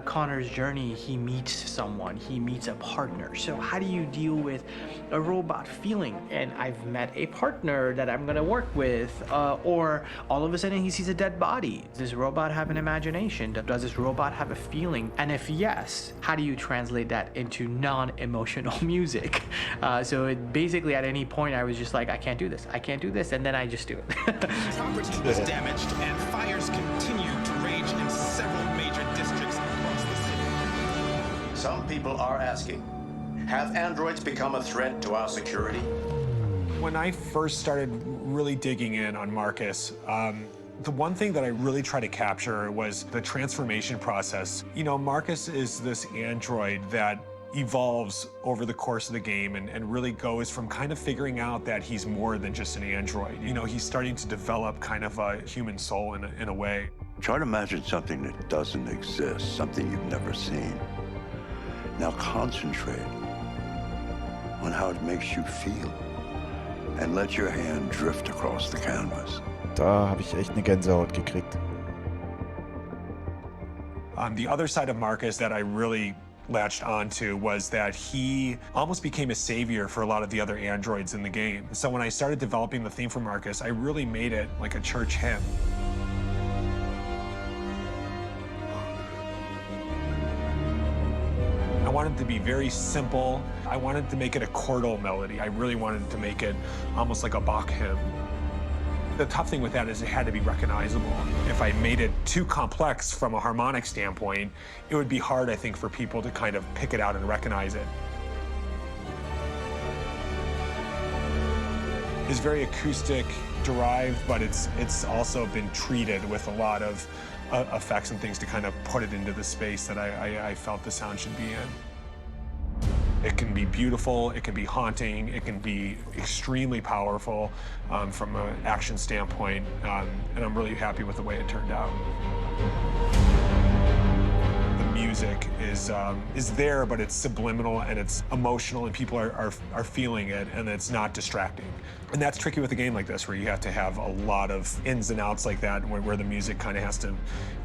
Connor's journey, he meets someone, he meets a partner. So how do you deal with a robot feeling? And I've met a partner that I'm gonna work with, or all of a sudden he sees a dead body. Does this robot have an imagination? Does this robot have a feeling? And if yes, how do you translate that into non-emotional music? So it basically at any point I was just like, I can't do this, and then I just do it. Property was damaged and fires continue to rage in several major districts across the city. Some people are asking, have androids become a threat to our security? When I first started really digging in on Marcus, the one thing that I really tried to capture was the transformation process. You know, Marcus is this android that evolves over the course of the game and really goes from kind of figuring out that he's more than just an android. You know, he's starting to develop kind of a human soul in a way. Try to imagine something that doesn't exist, something you've never seen. Now concentrate on how it makes you feel and let your hand drift across the canvas. Da habe ich echt eine Gänsehaut gekriegt. The other side of Marcus that I really latched onto was that he almost became a savior for a lot of the other androids in the game. So when I started developing the theme for Marcus, I really made it like a church hymn. wanted it to be very simple. I wanted to make it a chordal melody. I really wanted to make it almost like a Bach hymn. The tough thing with that is it had to be recognizable. If I made it too complex from a harmonic standpoint, it would be hard, I think, for people to kind of pick it out and recognize it. It's very acoustic derived, but it's also been treated with a lot of effects and things to kind of put it into the space that I felt the sound should be in. It can be beautiful, it can be haunting, it can be extremely powerful from an action standpoint, and I'm really happy with the way it turned out. The music is there, but it's subliminal and it's emotional, and people are feeling it, and it's not distracting. And that's tricky with a game like this, where you have to have a lot of ins and outs like that, where the music kind of has to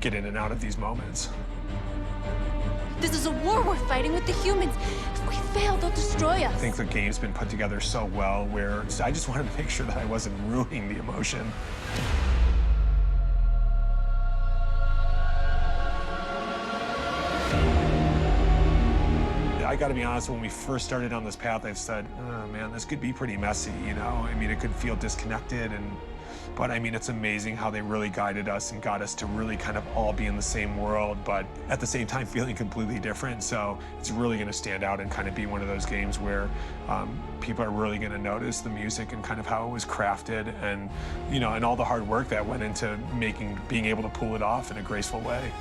get in and out of these moments. This is a war we're fighting with the humans. If we fail, they'll destroy us. I think the game's been put together so well, where I just wanted to make sure that I wasn't ruining the emotion. I gotta be honest, when we first started on this path, I said, oh man, this could be pretty messy, you know? I mean, it could feel disconnected, but I mean, it's amazing how they really guided us and got us to really kind of all be in the same world, but at the same time feeling completely different. So it's really gonna stand out and kind of be one of those games where people are really gonna notice the music and kind of how it was crafted, and, you know, and all the hard work that went into being able to pull it off in a graceful way.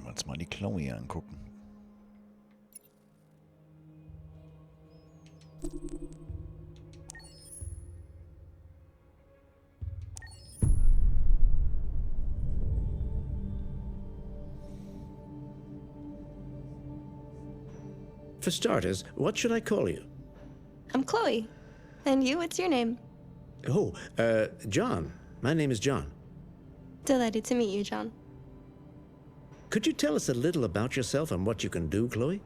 Uns mal die Chloe angucken. For starters, what should I call you? I'm Chloe. And you, what's your name? Oh, John. My name is John. Delighted to meet you, John. Could you tell us a little about yourself and what you can do, Chloe?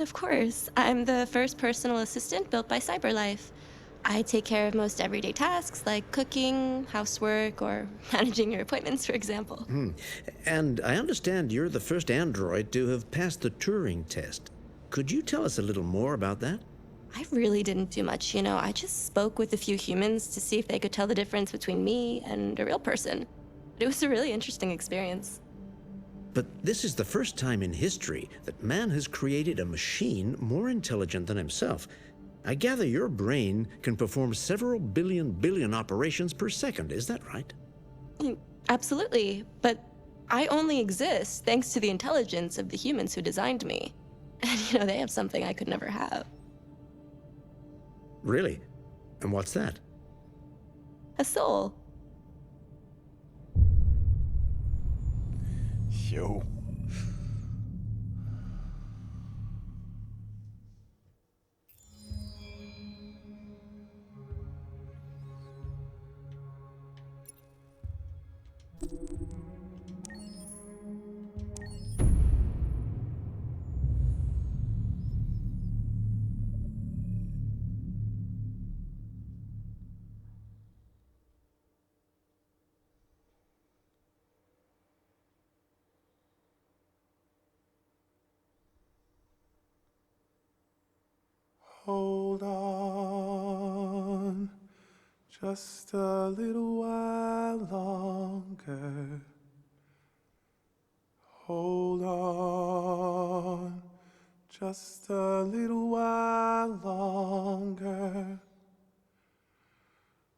Of course. I'm the first personal assistant built by CyberLife. I take care of most everyday tasks like cooking, housework, or managing your appointments, for example. And I understand you're the first android to have passed the Turing test. Could you tell us a little more about that? I really didn't do much, you know. I just spoke with a few humans to see if they could tell the difference between me and a real person. It was a really interesting experience. But this is the first time in history that man has created a machine more intelligent than himself. I gather your brain can perform several billion operations per second, is that right? Absolutely, but I only exist thanks to the intelligence of the humans who designed me. And you know, they have something I could never have. Really? And what's that? A soul. Yo. Hold on, just a little while longer. Hold on, just a little while longer.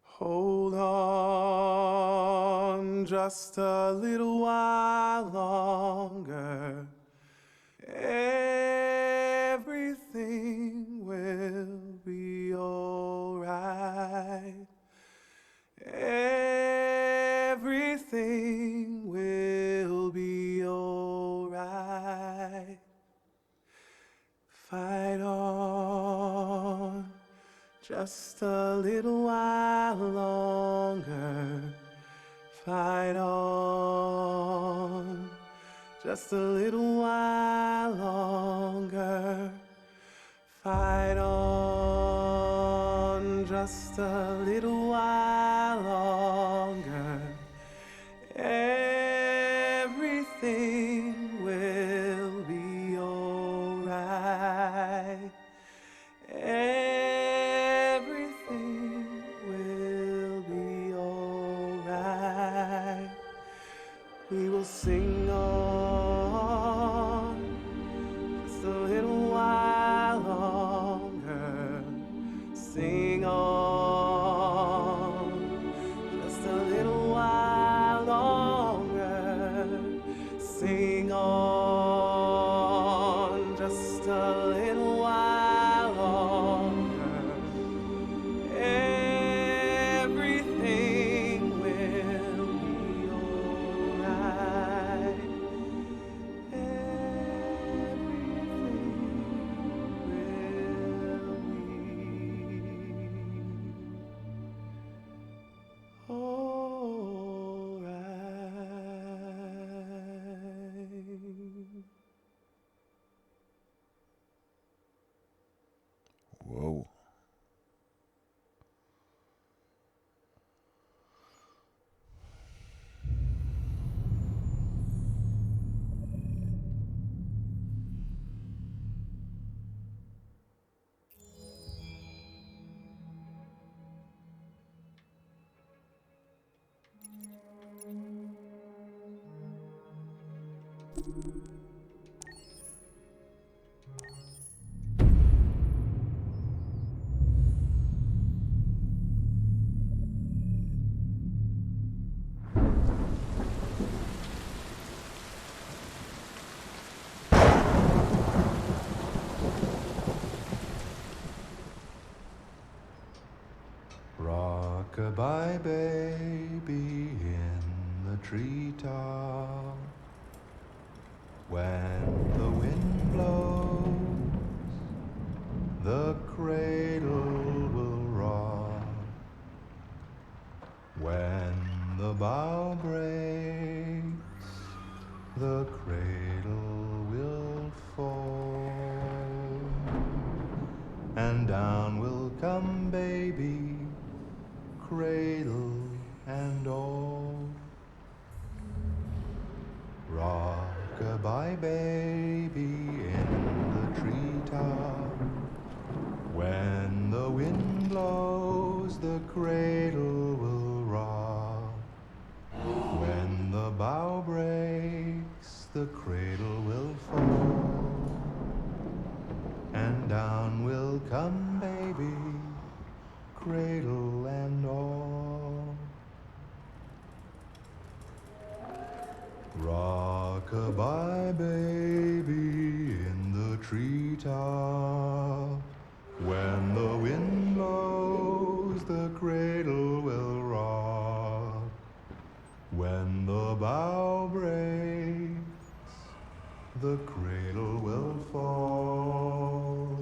Hold on, just a little while longer. Everything will be alright. Everything will be alright. Fight on, just a little while longer. Fight on, just a little while longer. Fight on just a little while longer. Everything will be alright. Everything will be alright. We will sing on just a little while longer. Sing on just a little while longer. Sing on just a little while longer. Everything will be alright. Whoa. Rock-a-bye baby in the treetop. When the wind blows, the cradle will rock. When the bough breaks, the cradle will fall. And down will come baby, cradle and all. Rock-a-bye baby in the treetop. When the wind blows, the cradle will rock. When the bough breaks, the cradle will fall. And down will come baby, cradle and all. Rock-a-bye baby in the treetop. When the wind blows, the cradle will rock. When the bough breaks, the cradle will fall.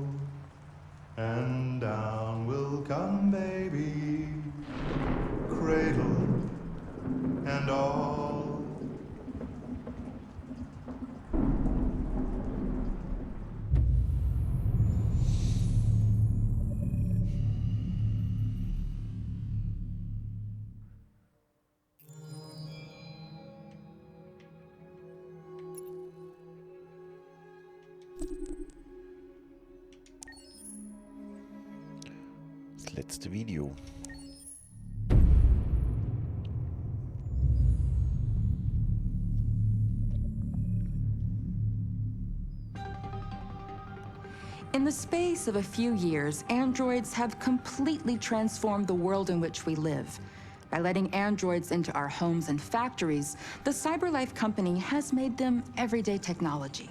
And down will come baby, cradle and all. Das letzte Video. In the space of a few years, androids have completely transformed the world in which we live. By letting androids into our homes and factories, the CyberLife company has made them everyday technology.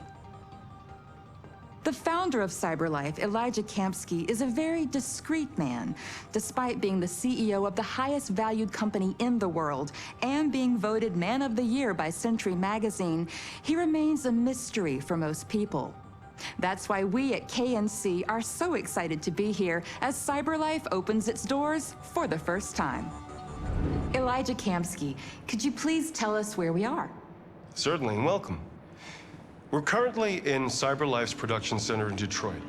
The founder of CyberLife, Elijah Kamsky, is a very discreet man. Despite being the CEO of the highest valued company in the world and being voted Man of the Year by Century Magazine, he remains a mystery for most people. That's why we at KNC are so excited to be here as CyberLife opens its doors for the first time. Elijah Kamsky, could you please tell us where we are? Certainly, and welcome. We're currently in CyberLife's production center in Detroit,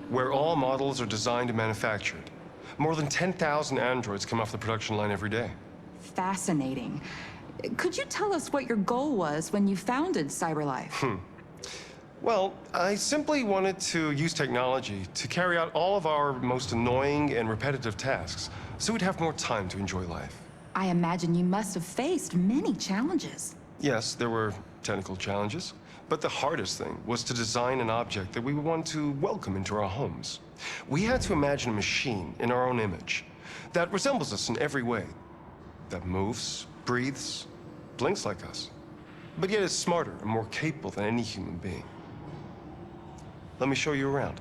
where all models are designed and manufactured. More than 10,000 androids come off the production line every day. Fascinating. Could you tell us what your goal was when you founded CyberLife? Well, I simply wanted to use technology to carry out all of our most annoying and repetitive tasks, so we'd have more time to enjoy life. I imagine you must have faced many challenges. Yes, there were technical challenges, but the hardest thing was to design an object that we would want to welcome into our homes. We had to imagine a machine in our own image that resembles us in every way, that moves, breathes, blinks like us, but yet is smarter and more capable than any human being. Let me show you around.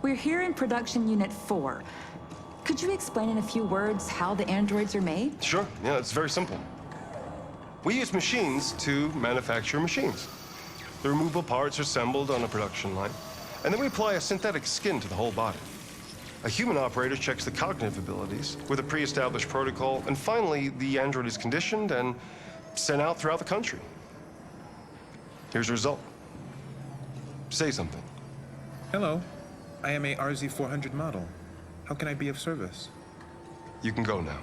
We're here in production unit 4. Could you explain in a few words how the androids are made? Sure, yeah, it's very simple. We use machines to manufacture machines. The removable parts are assembled on a production line, and then we apply a synthetic skin to the whole body. A human operator checks the cognitive abilities with a pre-established protocol, and finally, the android is conditioned and sent out throughout the country. Here's the result. Say something. Hello, I am a RZ400 model. How can I be of service? You can go now.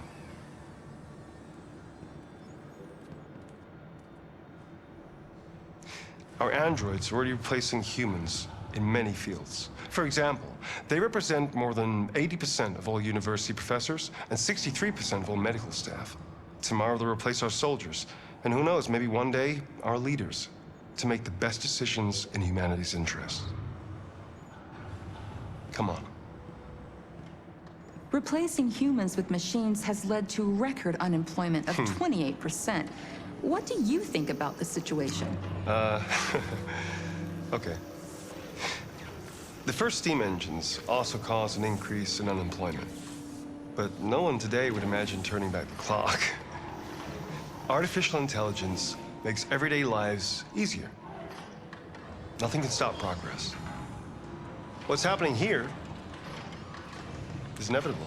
Our androids are already replacing humans in many fields. For example, they represent more than 80% of all university professors and 63% of all medical staff. Tomorrow they'll replace our soldiers, and who knows, maybe one day, our leaders, to make the best decisions in humanity's interest. Come on. Replacing humans with machines has led to record unemployment of 28%. What do you think about the situation? Okay. The first steam engines also caused an increase in unemployment. But no one today would imagine turning back the clock. Artificial intelligence makes everyday lives easier. Nothing can stop progress. What's happening here is inevitable.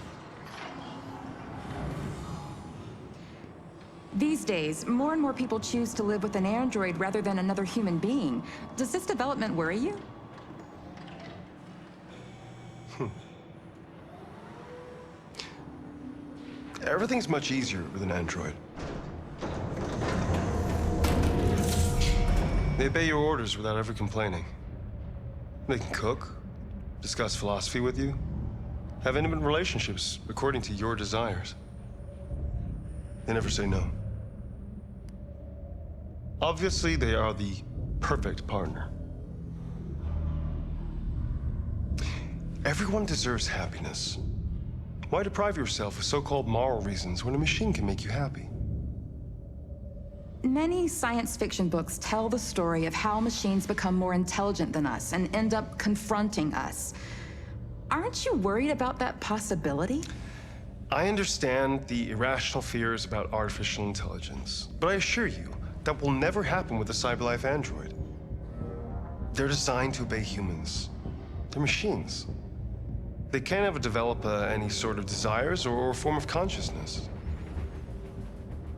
These days, more and more people choose to live with an android rather than another human being. Does this development worry you? Everything's much easier with an android. They obey your orders without ever complaining. They can cook, discuss philosophy with you, have intimate relationships according to your desires. They never say no. Obviously, they are the perfect partner. Everyone deserves happiness. Why deprive yourself of so-called moral reasons when a machine can make you happy? Many science fiction books tell the story of how machines become more intelligent than us and end up confronting us. Aren't you worried about that possibility? I understand the irrational fears about artificial intelligence, but I assure you that will never happen with a CyberLife android. They're designed to obey humans. They're machines. They can't ever develop any sort of desires or form of consciousness.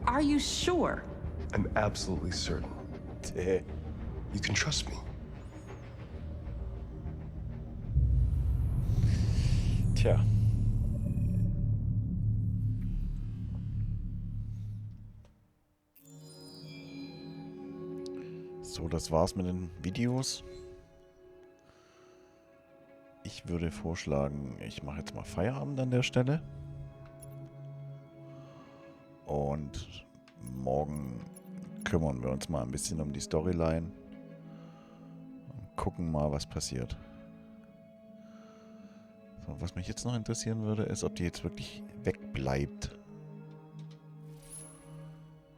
Are you sure? I'm absolutely certain. You can trust me. Tja. So, das war's mit den Videos. Ich würde vorschlagen, ich mache jetzt mal Feierabend an der Stelle. Und morgen kümmern wir uns mal ein bisschen um die Storyline. Und gucken mal, was passiert. So, was mich jetzt noch interessieren würde, ist, ob die jetzt wirklich wegbleibt.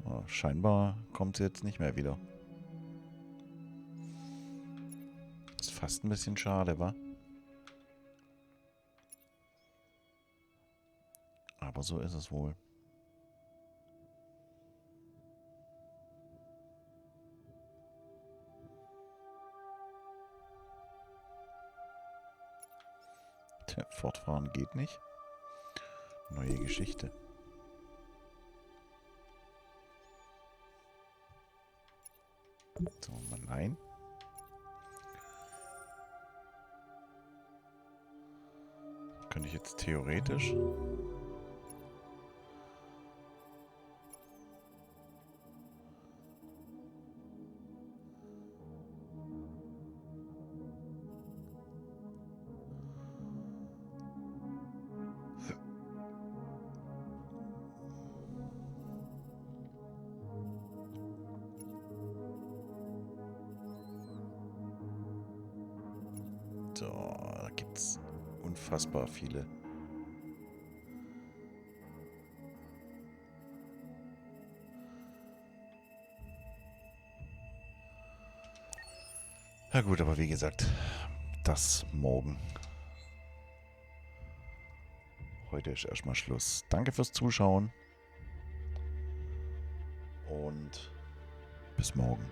Oh, scheinbar kommt sie jetzt nicht mehr wieder. Ist fast ein bisschen schade, wa? Aber so ist es wohl. Tja, fortfahren geht nicht. Neue Geschichte. So, mal nein. Könnte ich jetzt theoretisch... So, da gibt's unfassbar viele. Ja gut, aber wie gesagt, das morgen. Heute ist erstmal Schluss. Danke fürs Zuschauen und bis morgen.